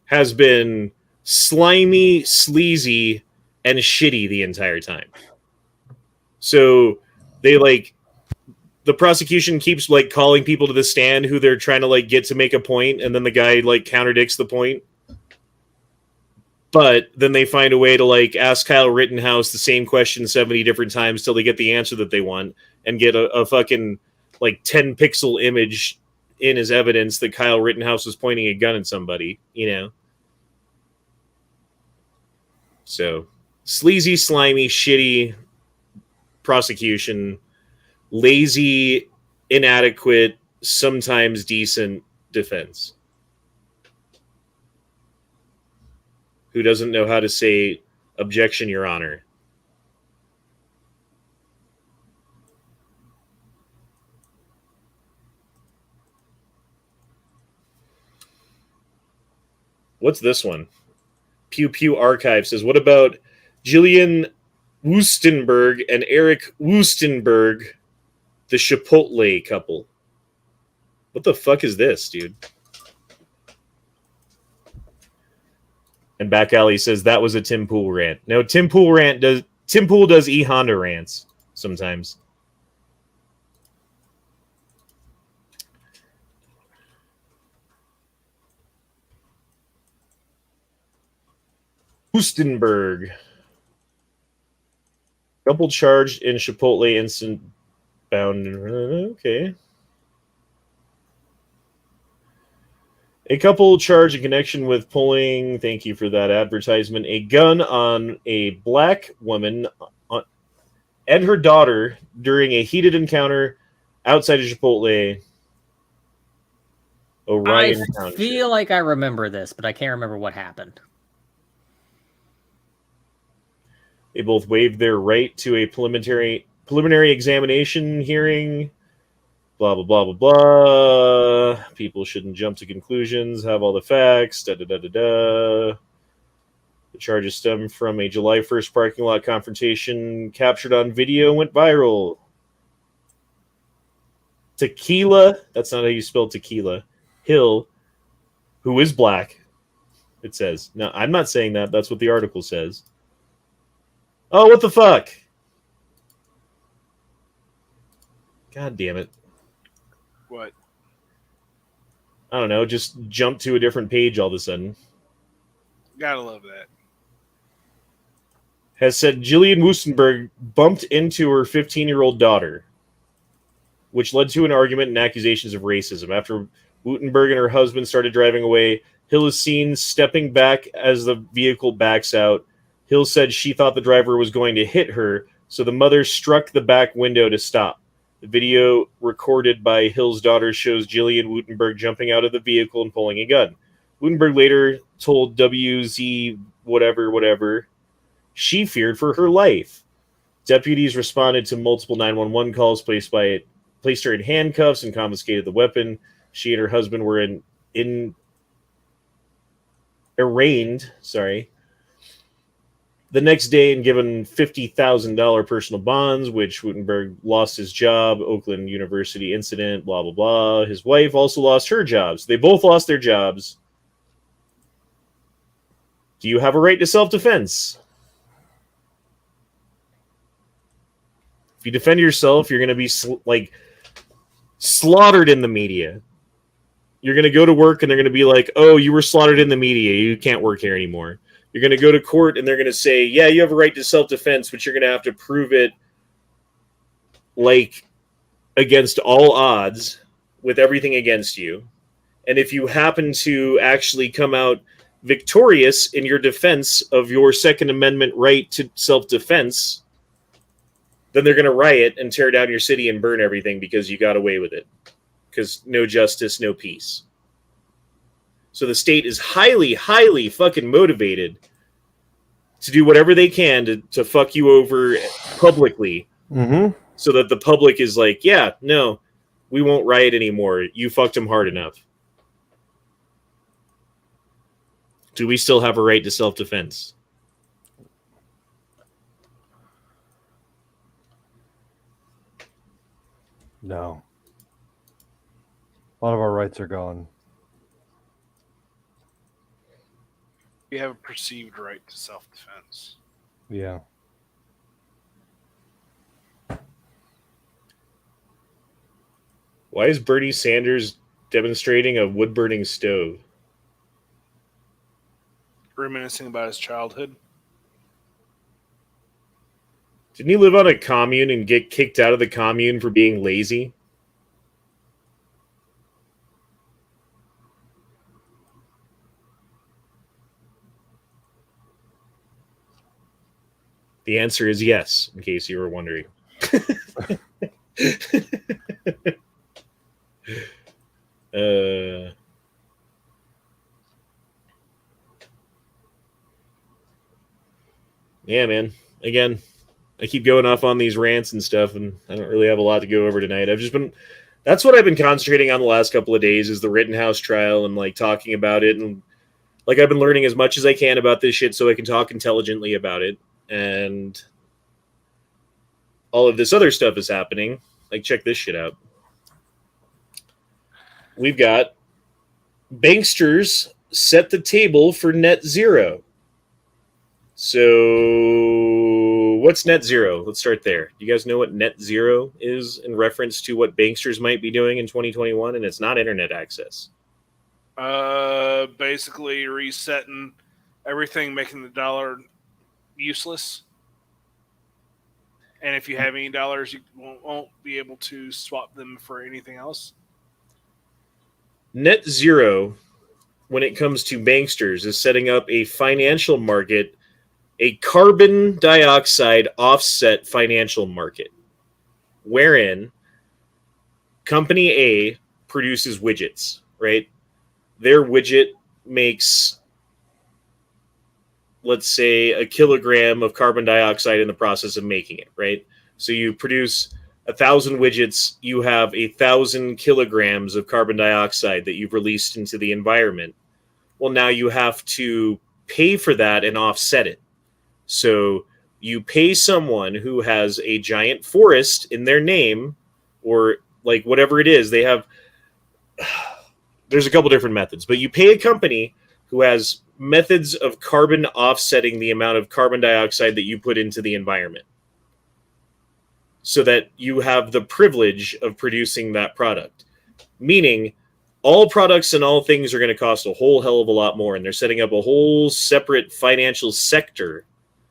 S1: has been slimy, sleazy, and shitty the entire time. So they the prosecution keeps calling people to the stand who they're trying to get to make a point, and then the guy counterdicts the point. But then they find a way to ask Kyle Rittenhouse the same question 70 different times till they get the answer that they want and get a fucking 10 pixel image in as evidence that Kyle Rittenhouse was pointing a gun at somebody, So sleazy, slimy, shitty prosecution, lazy, inadequate, sometimes decent defense. Who doesn't know how to say objection, Your Honor? What's this one? Pew Pew Archive says, what about Jillian Woostenberg and Eric Woostenberg, the Chipotle couple? What the fuck is this, dude? And Back Alley says that was a Tim Pool rant. No, Tim Pool does E Honda rants sometimes. Hustenberg. Couple charged in Chipotle instant bound. Okay. A couple charged in connection with pulling, thank you for that advertisement, a gun on a black woman and her daughter during a heated encounter outside of Chipotle. Orion
S2: I feel like I remember this, but I can't remember what happened.
S1: They both waived their right to a preliminary examination hearing. Blah, blah, blah, blah, blah. People shouldn't jump to conclusions, have all the facts, da-da-da-da-da. The charges stem from a July 1st parking lot confrontation captured on video and went viral. Tequila, that's not how you spell tequila, Hill, who is black, it says. Now, I'm not saying that. That's what the article says. Oh, what the fuck? God damn it.
S3: What?
S1: I don't know. Just jump to a different page all of a sudden.
S3: Gotta love that.
S1: Has said Jillian Woostenberg bumped into her 15-year-old daughter, which led to an argument and accusations of racism. After Wootenberg and her husband started driving away, Hill is seen stepping back as the vehicle backs out. Hill said she thought the driver was going to hit her, so the mother struck the back window to stop. The video recorded by Hill's daughter shows Jillian Wootenberg jumping out of the vehicle and pulling a gun. Wootenberg later told WZ whatever she feared for her life. Deputies responded to multiple 911 calls, placed her in handcuffs and confiscated the weapon. She and her husband were arraigned the next day and given $50,000 personal bonds, which Wootenberg lost his job, Oakland University incident, blah, blah, blah. His wife also lost her jobs. They both lost their jobs. Do you have a right to self-defense? If you defend yourself, you're going to be slaughtered in the media. You're going to go to work and they're going to be like, oh, you were slaughtered in the media. You can't work here anymore. You're going to go to court and they're going to say, yeah, you have a right to self-defense, but you're going to have to prove it against all odds with everything against you. And if you happen to actually come out victorious in your defense of your Second Amendment right to self-defense, then they're going to riot and tear down your city and burn everything because you got away with it. Because no justice, no peace. So the state is highly, highly fucking motivated to do whatever they can to fuck you over publicly, so that the public is like, yeah, no, we won't riot anymore. You fucked them hard enough. Do we still have a right to self-defense?
S4: No. A lot of our rights are gone.
S3: We have a perceived right to self-defense.
S4: Yeah.
S1: Why is Bernie Sanders demonstrating a wood-burning stove?
S3: Reminiscing about his childhood.
S1: Didn't he live on a commune and get kicked out of the commune for being lazy? The answer is yes, in case you were wondering. Yeah, man. Again, I keep going off on these rants and stuff, and I don't really have a lot to go over tonight. That's what I've been concentrating on the last couple of days, is the Rittenhouse trial and like talking about it. And like, I've been learning as much as I can about this shit so I can talk intelligently about it. And all of this other stuff is happening. Like, check this shit out. We've got banksters set the table for net zero. So what's net zero? Let's start there. You guys know what net zero is in reference to what banksters might be doing in 2021? And it's not internet access.
S3: Basically resetting everything, making the dollar useless. And if you have any dollars, you won't be able to swap them for anything else.
S1: Net zero, when it comes to banksters, is setting up a financial market, a carbon dioxide offset financial market, wherein company A produces widgets, right? Their widget makes, let's say, a kilogram of carbon dioxide in the process of making it, right? So you produce 1,000 widgets, you have 1,000 kilograms of carbon dioxide that you've released into the environment. Well, now you have to pay for that and offset it. So you pay someone who has a giant forest in their name, or like whatever it is, they have, there's a couple different methods, but you pay a company who has methods of carbon offsetting the amount of carbon dioxide that you put into the environment, so that you have the privilege of producing that product. Meaning, all products and all things are going to cost a whole hell of a lot more, and they're setting up a whole separate financial sector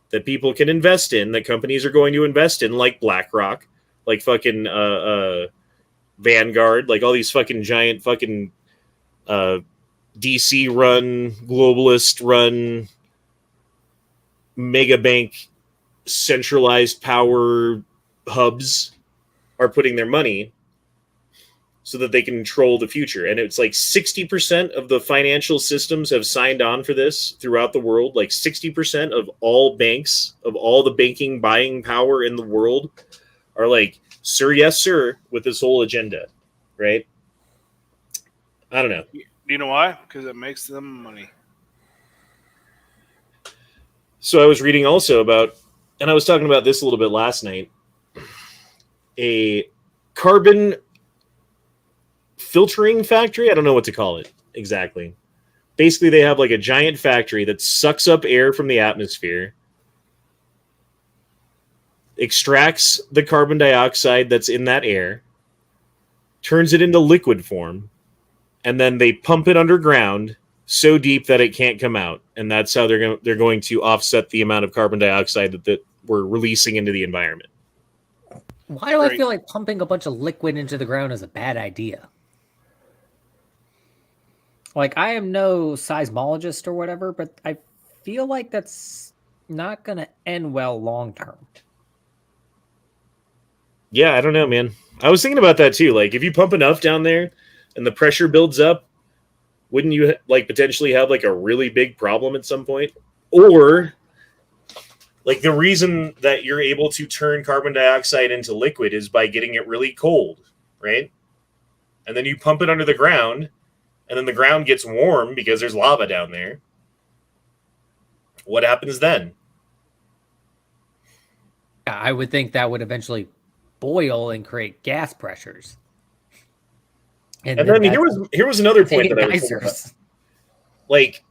S1: that people can invest in, that companies are going to invest in, like BlackRock, like fucking Vanguard, like all these fucking giant fucking DC-run, globalist-run, mega bank, centralized power hubs are putting their money so that they can control the future. And it's like 60% of the financial systems have signed on for this throughout the world. Like 60% of all banks, of all the banking buying power in the world, are like, sir, yes, sir, with this whole agenda, right? I don't know.
S3: You know why? Because it makes them money.
S1: So I was reading also about, and I was talking about this a little bit last night, a carbon filtering factory. I don't know what to call it exactly. Basically, they have like a giant factory that sucks up air from the atmosphere, extracts the carbon dioxide that's in that air, turns it into liquid form, and then they pump it underground so deep that it can't come out. And that's how they're going to offset the amount of carbon dioxide that we're releasing into the environment.
S2: Why do I feel like pumping a bunch of liquid into the ground is a bad idea? Like, I am no seismologist or whatever, but I feel like that's not going to end well long term.
S1: Yeah, I don't know, man. I was thinking about that too. Like, if you pump enough down there and the pressure builds up, wouldn't you like potentially have like a really big problem at some point? Or Like, the reason that you're able to turn carbon dioxide into liquid is by getting it really cold, right? And then you pump it under the ground, and then the ground gets warm because there's lava down there. What happens then?
S2: I would think that would eventually boil and create gas pressures.
S1: And then here was another point that I was thinking about. Like,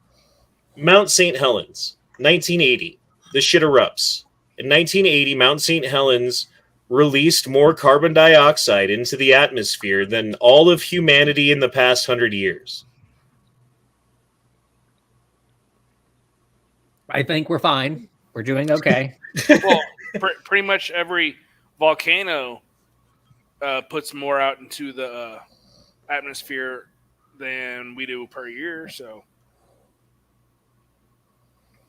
S1: Mount St. Helens, 1980. This shit erupts. In 1980, Mount St. Helens released more carbon dioxide into the atmosphere than all of humanity in the past 100 years.
S2: I think we're fine. We're doing okay.
S3: Well, pretty much every volcano puts more out into the atmosphere than we do per year. So,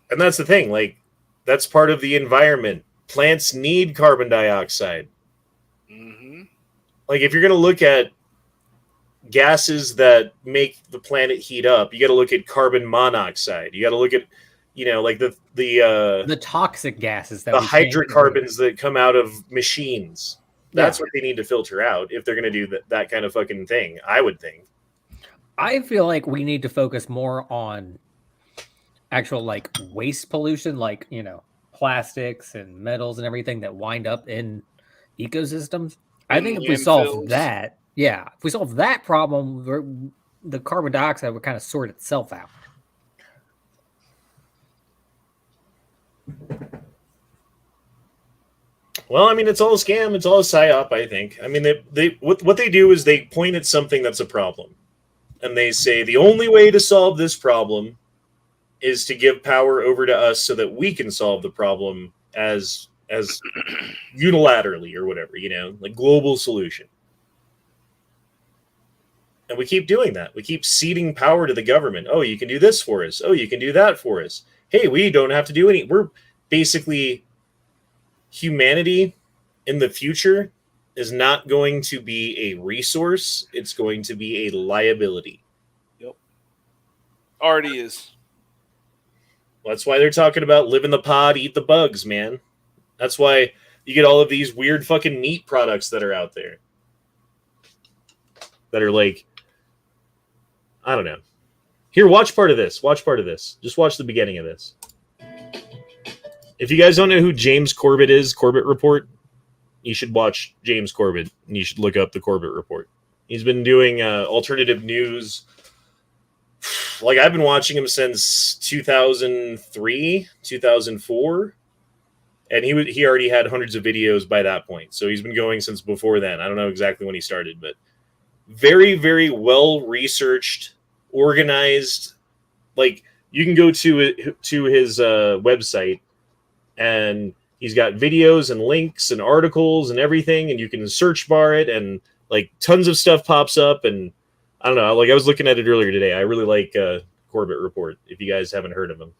S1: and that's the thing. Like, that's part of the environment. Plants need carbon dioxide.
S3: mm-hmm.
S1: Like, if you're going to look at gases that make the planet heat up, you got to look at carbon monoxide. You got to look at, like the
S2: toxic gases,
S1: the hydrocarbons that come out of machines. That's what they need to filter out if they're going to do that kind of fucking thing, I would think.
S2: I feel like we need to focus more on actual, like, waste pollution, like, plastics and metals and everything that wind up in ecosystems. I think if we solve that, if we solve that problem, the carbon dioxide would kind of sort itself out.
S1: Well, I mean, it's all a scam. It's all a psyop, I think. I mean, what they do is they point at something that's a problem. And they say the only way to solve this problem is to give power over to us so that we can solve the problem as unilaterally or whatever, like global solution. And we keep doing that. We keep ceding power to the government. Oh, you can do this for us. Oh, you can do that for us. Hey, we don't have to do any. We're basically, humanity in the future is not going to be a resource. It's going to be a liability.
S3: Yep. Already is.
S1: Well, that's why they're talking about live in the pod, eat the bugs, man. That's why you get all of these weird fucking meat products that are out there. That are like, I don't know. Here, watch part of this. Watch part of this. Just watch the beginning of this. If you guys don't know who James Corbett is, Corbett Report, you should watch James Corbett, and you should look up the Corbett Report. He's been doing alternative news. Like, I've been watching him since 2003, 2004, and he already had hundreds of videos by that point. So he's been going since before then. I don't know exactly when he started, but very, very well-researched, organized. Like, you can go to his website, and he's got videos and links and articles and everything, and you can search bar it, and like tons of stuff pops up. And I don't know, like I was looking at it earlier today. I really like Corbett Report, if you guys haven't heard of him.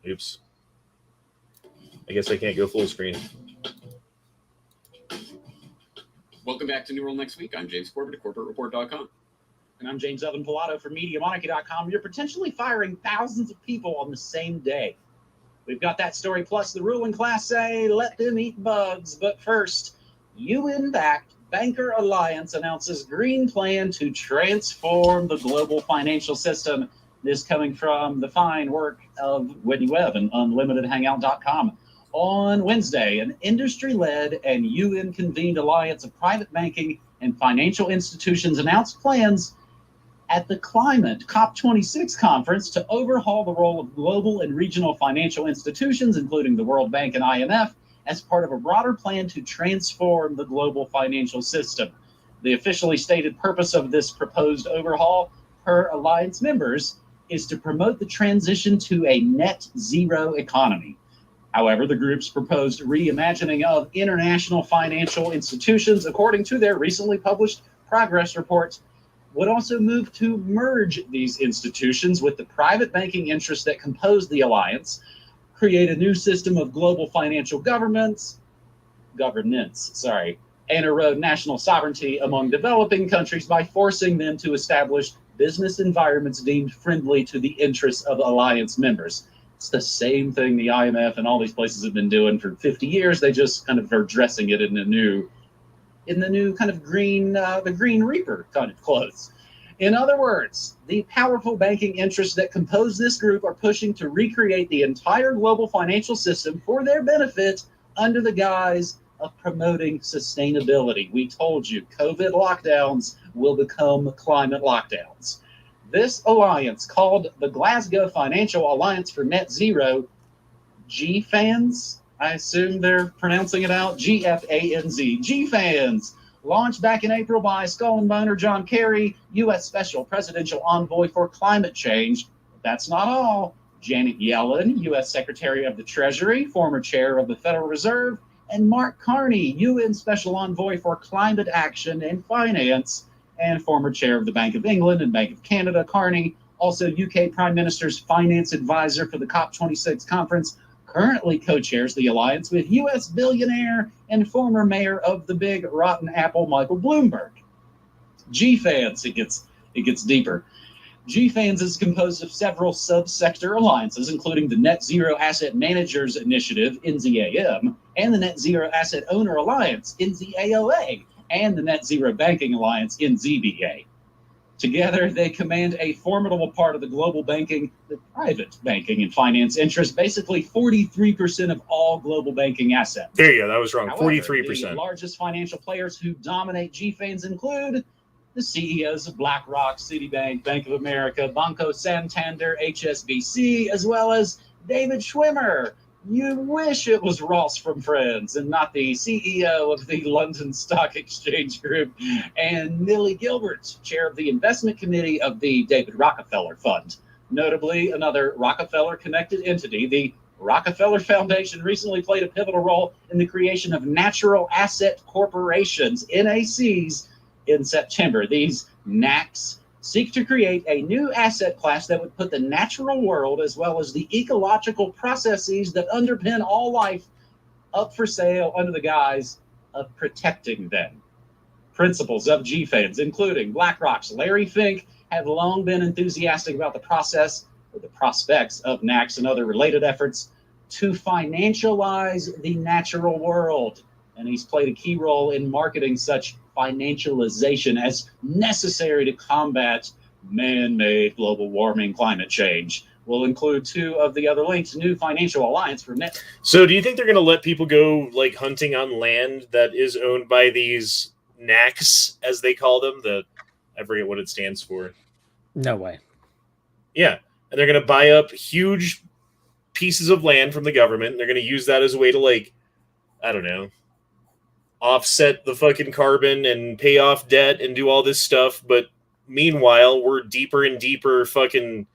S1: Oops. I guess I can't go full screen.
S5: Welcome back to New World Next Week. I'm James Corbett at CorbettReport.com.
S6: And I'm James Evan Pilato from MediaMonarchy.com. You're potentially firing thousands of people on the same day. We've got that story, plus the ruling class say, let them eat bugs. But first, UN-backed Banker Alliance announces green plan to transform the global financial system. This coming from the fine work of Whitney Webb and UnlimitedHangout.com. On Wednesday, an industry-led and UN-convened alliance of private banking and financial institutions announced plans at the Climate COP26 conference to overhaul the role of global and regional financial institutions, including the World Bank and IMF, as part of a broader plan to transform the global financial system. The officially stated purpose of this proposed overhaul, per alliance members, is to promote the transition to a net zero economy. However, the group's proposed reimagining of international financial institutions, according to their recently published progress report, would also move to merge these institutions with the private banking interests that compose the alliance, create a new system of global financial governance, and erode national sovereignty among developing countries by forcing them to establish business environments deemed friendly to the interests of alliance members. It's the same thing the IMF and all these places have been doing for 50 years. They just kind of are dressing it in the new kind of green, the Green Reaper kind of clothes. In other words, the powerful banking interests that compose this group are pushing to recreate the entire global financial system for their benefit under the guise of promoting sustainability. We told you, COVID lockdowns will become climate lockdowns. This alliance, called the Glasgow Financial Alliance for Net Zero, GFANZ, I assume they're pronouncing it out, GFANZ, GFANZ, launched back in April by Skull and Boner John Kerry, U.S. Special Presidential Envoy for Climate Change. But that's not all. Janet Yellen, U.S. Secretary of the Treasury, former chair of the Federal Reserve, and Mark Carney, UN Special Envoy for Climate Action and Finance, and former chair of the Bank of England and Bank of Canada. Carney, also UK Prime Minister's finance advisor for the COP26 conference, currently co-chairs the alliance with U.S. billionaire and former mayor of the big rotten apple, Michael Bloomberg. GFANZ, it gets deeper. GFANZ is composed of several subsector alliances, including the Net Zero Asset Managers Initiative, NZAM, and the Net Zero Asset Owner Alliance, NZAOA, and the Net Zero Banking Alliance, NZBA. Together, they command a formidable part of the global banking, the private banking and finance interest, basically 43% of all global banking assets.
S1: There you go, that was wrong.
S6: However,
S1: 43%.
S6: The largest financial players who dominate GFANZ include the CEOs of BlackRock, Citibank, Bank of America, Banco Santander, HSBC, as well as David Schwimmer. You wish it was Ross from Friends and not the CEO of the London Stock Exchange Group, and Millie Gilbert, chair of the investment committee of the David Rockefeller Fund. Notably, another Rockefeller-connected entity, the Rockefeller Foundation, recently played a pivotal role in the creation of Natural Asset Corporations, NACs, in September. These NACs seek to create a new asset class that would put the natural world as well as the ecological processes that underpin all life up for sale under the guise of protecting them. Principles of GFANZ, including BlackRock's Larry Fink, have long been enthusiastic about the process or the prospects of NACs and other related efforts to financialize the natural world. And he's played a key role in marketing such financialization as necessary to combat man-made global warming, climate change. We'll include two of the other links. New Financial Alliance for Net.
S1: So do you think they're going to let people go like hunting on land that is owned by these NACs, as they call them? I forget what it stands for.
S2: No way.
S1: Yeah. And they're going to buy up huge pieces of land from the government. And they're going to use that as a way to, like, I don't know, offset the fucking carbon and pay off debt and do all this stuff. But meanwhile, we're deeper and deeper fucking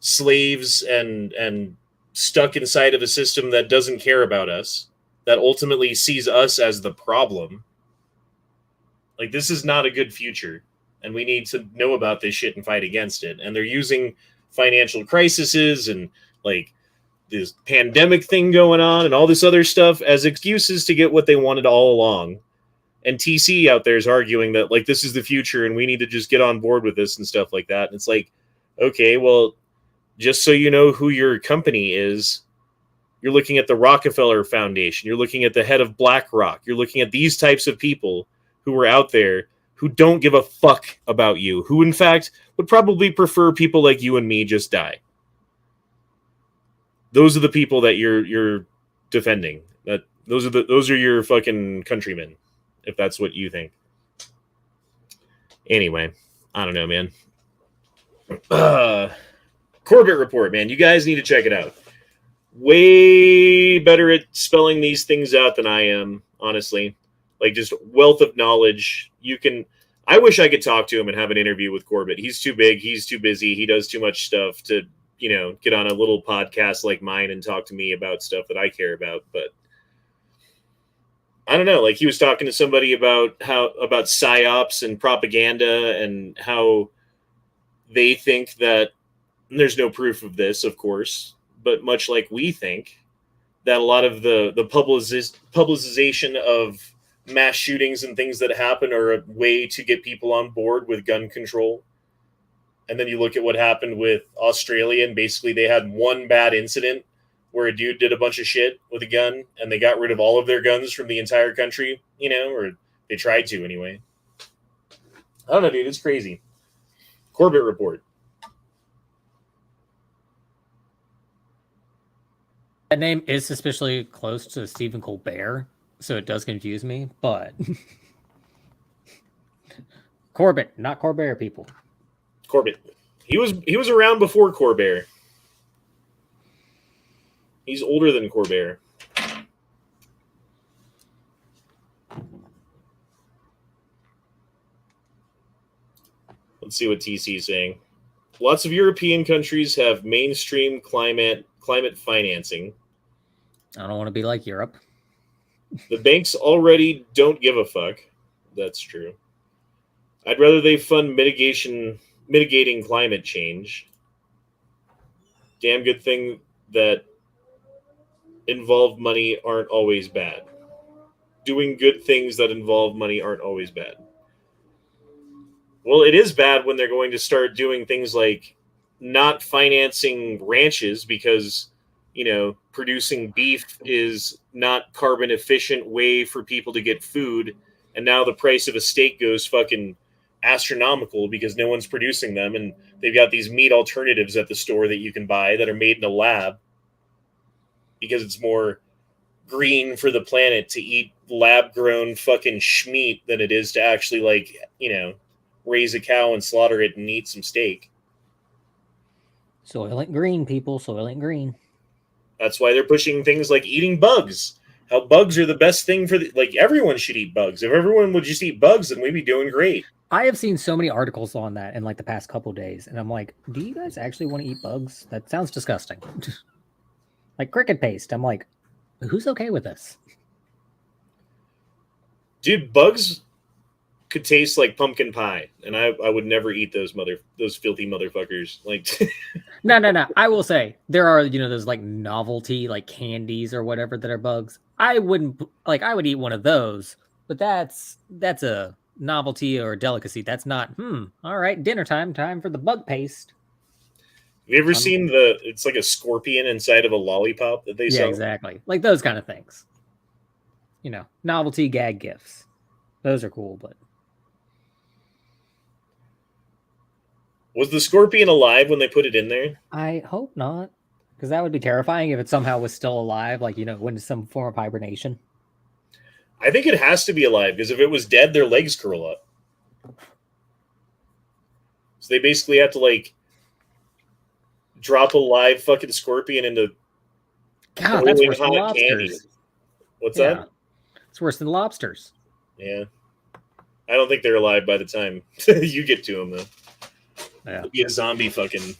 S1: slaves and stuck inside of a system that doesn't care about us, that ultimately sees us as the problem. Like, this is not a good future, and we need to know about this shit and fight against it. And they're using financial crises and, like, this pandemic thing going on and all this other stuff as excuses to get what they wanted all along. And TC out there is arguing that, like, this is the future and we need to just get on board with this and stuff like that. And it's like, okay, well, just so you know who your company is, you're looking at the Rockefeller Foundation, you're looking at the head of BlackRock, you're looking at these types of people who are out there who don't give a fuck about you, who in fact would probably prefer people like you and me just die. Those are the people that you're defending. Those are your fucking countrymen, if that's what you think. Anyway, I don't know, man. Corbett Report, man. You guys need to check it out. Way better at spelling these things out than I am, honestly. Like, just wealth of knowledge. I wish I could talk to him and have an interview with Corbett. He's too big. He's too busy. He does too much stuff to, get on a little podcast like mine and talk to me about stuff that I care about. But I don't know. Like, he was talking to somebody about psyops and propaganda and how they think that, and there's no proof of this, of course, but much like we think, that a lot of the publicization of mass shootings and things that happen are a way to get people on board with gun control And then you look at what happened with Australia, and basically they had one bad incident where a dude did a bunch of shit with a gun, and they got rid of all of their guns from the entire country, or they tried to anyway. I don't know, dude. It's crazy. Corbett Report.
S2: That name is suspiciously close to Stephen Colbert, so it does confuse me, but... Corbett, not Colbert, people.
S1: Corbett. He was around before Colbert. He's older than Colbert. Let's see what TC is saying. Lots of European countries have mainstream climate financing.
S2: I don't want to be like Europe.
S1: The banks already don't give a fuck. That's true. I'd rather they fund mitigating climate change. Damn good thing that involve money aren't always bad. Doing good things that involve money aren't always bad. Well, it is bad when they're going to start doing things like not financing ranches because, producing beef is not carbon efficient way for people to get food. And now the price of a steak goes fucking astronomical because no one's producing them. And they've got these meat alternatives at the store that you can buy that are made in a lab because it's more green for the planet to eat lab grown fucking schmeat than it is to actually raise a cow and slaughter it and eat some steak.
S2: Soylent Green, people. Soylent Green.
S1: That's why they're pushing things like eating bugs. How bugs are the best thing for everyone should eat bugs. If everyone would just eat bugs, then we'd be doing great.
S2: I have seen so many articles on that in the past couple days, and I'm like, do you guys actually want to eat bugs? That sounds disgusting. Like cricket paste. I'm like, who's okay with this?
S1: Dude, bugs could taste like pumpkin pie, and I would never eat those filthy motherfuckers.
S2: No. I will say there are those novelty candies or whatever that are bugs. I wouldn't I would eat one of those, but that's a novelty or a delicacy. That's not all right, dinner time for the bug paste.
S1: Have you ever seen it's like a scorpion inside of a lollipop that they sell?
S2: Yeah, exactly. Like those kind of things. Novelty gag gifts. Those are cool, but
S1: was the scorpion alive when they put it in there?
S2: I hope not, because that would be terrifying if it somehow was still alive, went into some form of hibernation.
S1: I think it has to be alive, because if it was dead, their legs curl up. So they basically have to, drop a live fucking scorpion into
S2: God, that's worse than lobsters.
S1: Candy. What's that?
S2: It's worse than lobsters.
S1: Yeah. I don't think they're alive by the time you get to them, though.
S2: Yeah.
S1: It'll be a zombie scorpion.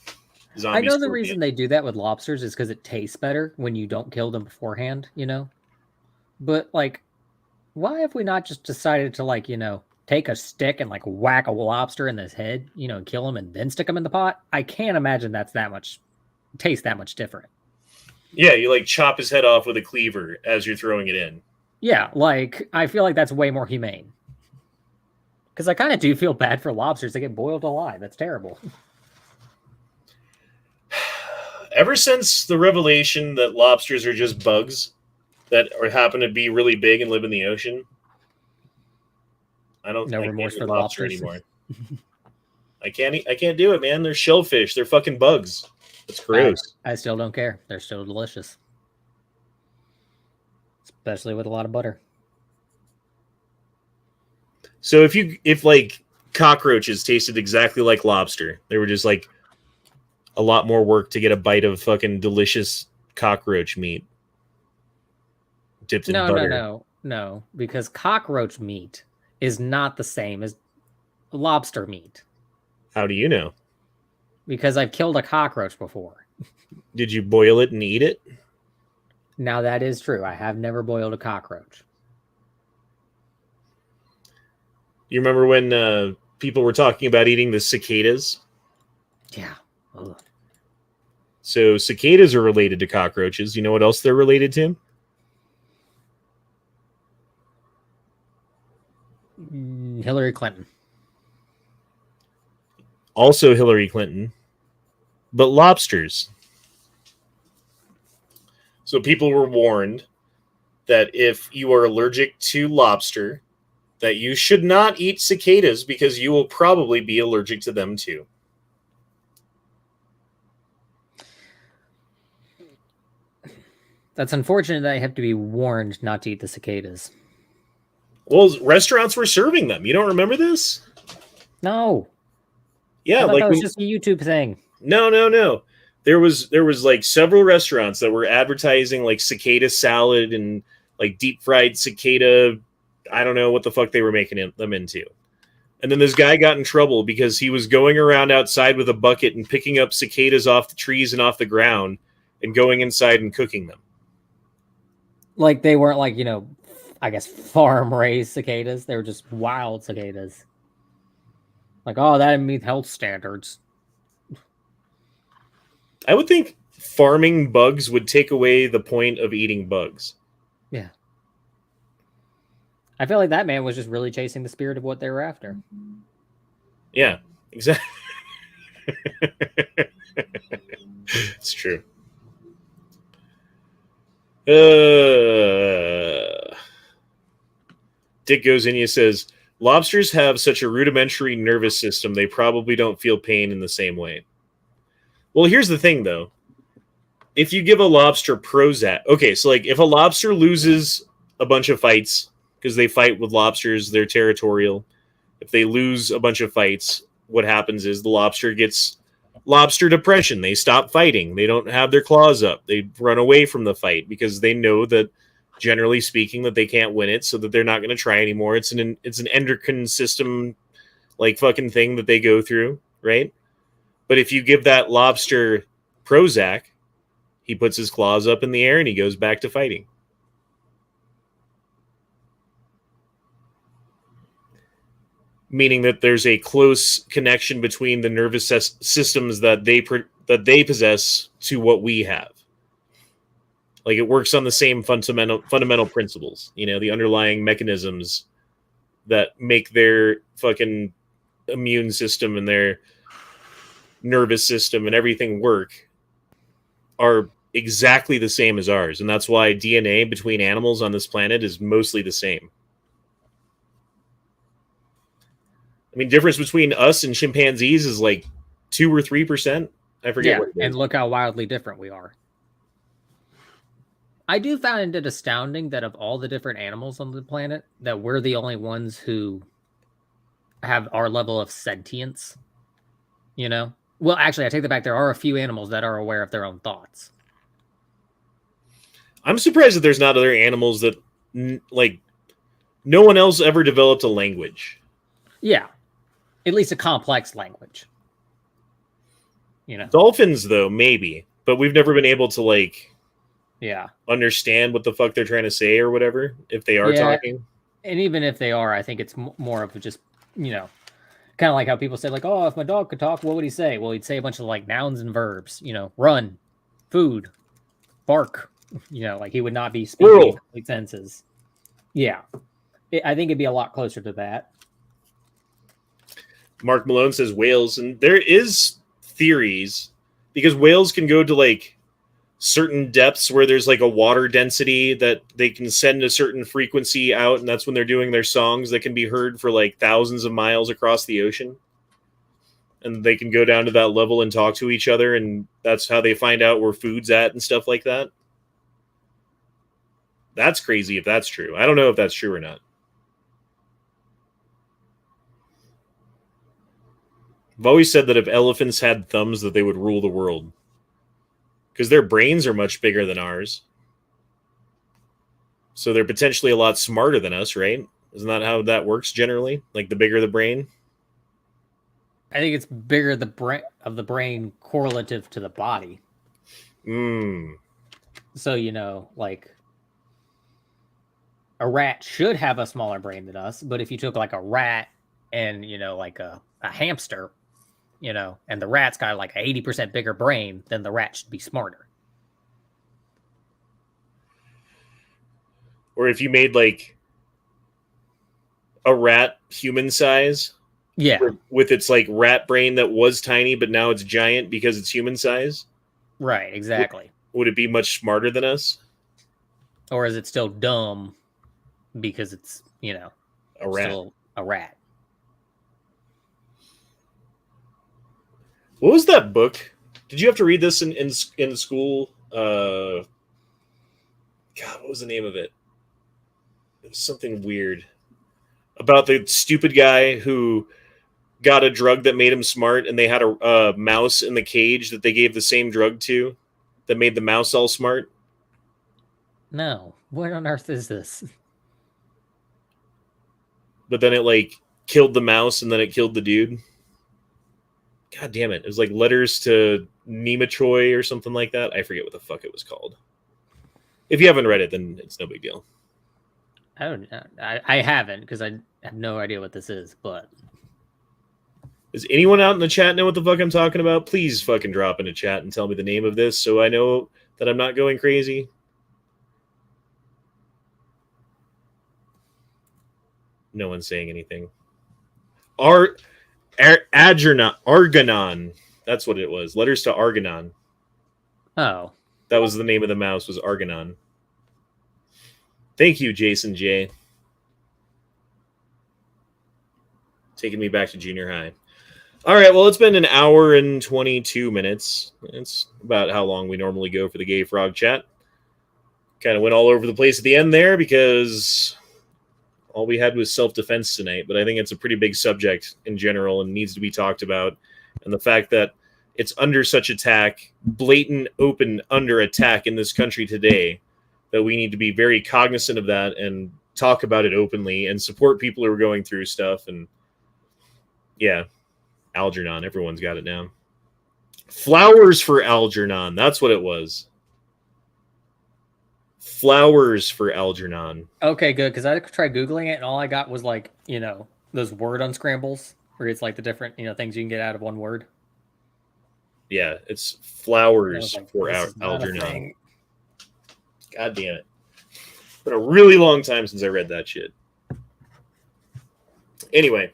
S2: I know the reason they do that with lobsters is because it tastes better when you don't kill them beforehand, But, why have we not just decided to, take a stick and, whack a lobster in his head, and kill him and then stick him in the pot? I can't imagine tastes that much different.
S1: Yeah, you, chop his head off with a cleaver as you're throwing it in.
S2: Yeah, I feel like that's way more humane. Because I kind of do feel bad for lobsters that get boiled alive. That's terrible.
S1: Ever since the revelation that lobsters are just bugs that happen to be really big and live in the ocean, I don't.
S2: No remorse for the lobsters
S1: anymore. I can't do it, man. They're shellfish. They're fucking bugs. It's gross.
S2: I still don't care. They're still delicious, especially with a lot of butter.
S1: So if cockroaches tasted exactly like lobster, they were just a lot more work to get a bite of fucking delicious cockroach meat dipped in butter.
S2: No, because cockroach meat is not the same as lobster meat.
S1: How do you know?
S2: Because I've killed a cockroach before.
S1: Did you boil it and eat it?
S2: Now that is true. I have never boiled a cockroach.
S1: You remember when people were talking about eating the cicadas?
S2: Yeah. Ugh.
S1: So cicadas are related to cockroaches. You know what else they're related to?
S2: Hillary Clinton.
S1: also Hillary Clinton, but lobsters. So people were warned that if you are allergic to lobster, that you should not eat cicadas because you will probably be allergic to them too.
S2: That's unfortunate that I have to be warned not to eat the cicadas.
S1: Well, restaurants were serving them. You don't remember this?
S2: No.
S1: Yeah,
S2: I thought
S1: like
S2: that was just a YouTube thing.
S1: No. There was like several restaurants that were advertising like cicada salad and like deep fried cicada. I don't know what the fuck they were making them into. And then this guy got in trouble because he was going around outside with a bucket and picking up cicadas off the trees and off the ground and going inside and cooking them.
S2: Like they weren't like, I guess farm raised cicadas. They were just wild cicadas. Like, oh, that didn't meet health standards.
S1: I would think farming bugs would take away the point of eating bugs.
S2: Yeah. I feel like that man was just really chasing the spirit of what they were after.
S1: Yeah, exactly. It's true. Dick Gozinia says, lobsters have such a rudimentary nervous system, they probably don't feel pain in the same way. Well, here's the thing, though. If you give a lobster Prozac... Okay, so like if a lobster loses a bunch of fights, because they fight with lobsters, they're territorial. If they lose a bunch of fights, what happens is the lobster gets lobster depression. They stop fighting. They don't have their claws up. They run away from the fight because they know that, generally speaking, that they can't win it, so that they're not going to try anymore. It's an endocrine system like fucking thing that they go through, right? But if you give that lobster Prozac, he puts his claws up in the air and he goes back to fighting. Meaning that there's a close connection between the nervous systems that they possess to what we have. Like it works on the same fundamental principles, the underlying mechanisms that make their fucking immune system and their nervous system and everything work are exactly the same as ours. And that's why DNA between animals on this planet is mostly the same. I mean, difference between us and chimpanzees is like 2 or 3%. I forget what it is.
S2: And look how wildly different we are. I do find it astounding that of all the different animals on the planet, that we're the only ones who have our level of sentience. Well, actually, I take that back. There are a few animals that are aware of their own thoughts.
S1: I'm surprised that there's not other animals that, like, no one else ever developed a language.
S2: Yeah. At least a complex language.
S1: Dolphins, though, maybe. But we've never been able to, understand what the fuck they're trying to say or whatever, if they are talking.
S2: And even if they are, I think it's more of just, kind of like how people say, like, oh, if my dog could talk, what would he say? Well, he'd say a bunch of, like, nouns and verbs. Run, food, bark. Like he would not be speaking in complete senses. Yeah. I think it'd be a lot closer to that.
S1: Mark Malone says whales, and there is theories because whales can go to like certain depths where there's like a water density that they can send a certain frequency out, and that's when they're doing their songs that can be heard for like thousands of miles across the ocean. And they can go down to that level and talk to each other, and that's how they find out where food's at and stuff like that. That's crazy if that's true. I don't know if that's true or not. I've always said that if elephants had thumbs, that they would rule the world. Because their brains are much bigger than ours. So they're potentially a lot smarter than us, right? Isn't that how that works generally? Like the bigger the brain?
S2: I think it's bigger the brain correlative to the body. So, like a rat should have a smaller brain than us, but if you took like a rat and, like a hamster, and the rat's got like an 80% bigger brain, then the rat should be smarter.
S1: Or if you made like a rat human size,
S2: Yeah.
S1: With its like rat brain that was tiny, but now it's giant because it's human size.
S2: Right, exactly.
S1: Would it be much smarter than us?
S2: Or is it still dumb because it's,
S1: a rat?
S2: Still a rat?
S1: What was that book? Did you have to read this in school? God, what was the name of it? It was something weird about the stupid guy who got a drug that made him smart, and they had a mouse in the cage that they gave the same drug to that made the mouse all smart.
S2: No. What on earth is this?
S1: But then it like killed the mouse, and then it killed the dude. God damn it. It was like Letters to Nematroy or something like that. I forget what the fuck it was called. If you haven't read it, then it's no big deal.
S2: I haven't, because I have no idea what this is, but...
S1: Does anyone out in the chat know what the fuck I'm talking about? Please fucking drop in a chat and tell me the name of this so I know that I'm not going crazy. No one's saying anything. Argonon. That's what it was. Letters to Argonon.
S2: Oh.
S1: That was the name of the mouse, was Argonon. Thank you, Jason J. Taking me back to junior high. All right, well, it's been an hour and 22 minutes. It's about how long we normally go for the Gay Frog chat. Kind of went all over the place at the end there because all we had was self-defense tonight. But I think it's a pretty big subject in general and needs to be talked about. And the fact that it's under such attack, blatant, open under attack in this country today, that we need to be very cognizant of that and talk about it openly and support people who are going through stuff. And yeah. Algernon. Everyone's got it now. Flowers for Algernon. That's what it was. Flowers for Algernon.
S2: Okay, good, because I tried Googling it, and all I got was, like, those word unscrambles, where it's, like, the different, things you can get out of one word.
S1: Yeah, it's flowers
S2: like,
S1: for
S2: this is not a
S1: Algernon.
S2: thing.
S1: God damn it. It's been a really long time since I read that shit. Anyway.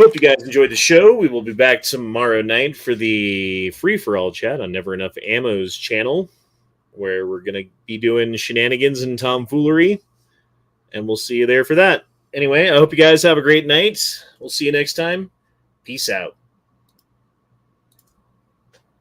S1: Hope you guys enjoyed the show. We will be back tomorrow night for the free-for-all chat on Never Enough Ammo's channel, where we're going to be doing shenanigans and tomfoolery, and we'll see you there for that. Anyway, I hope you guys have a great night. We'll see you next time. Peace out.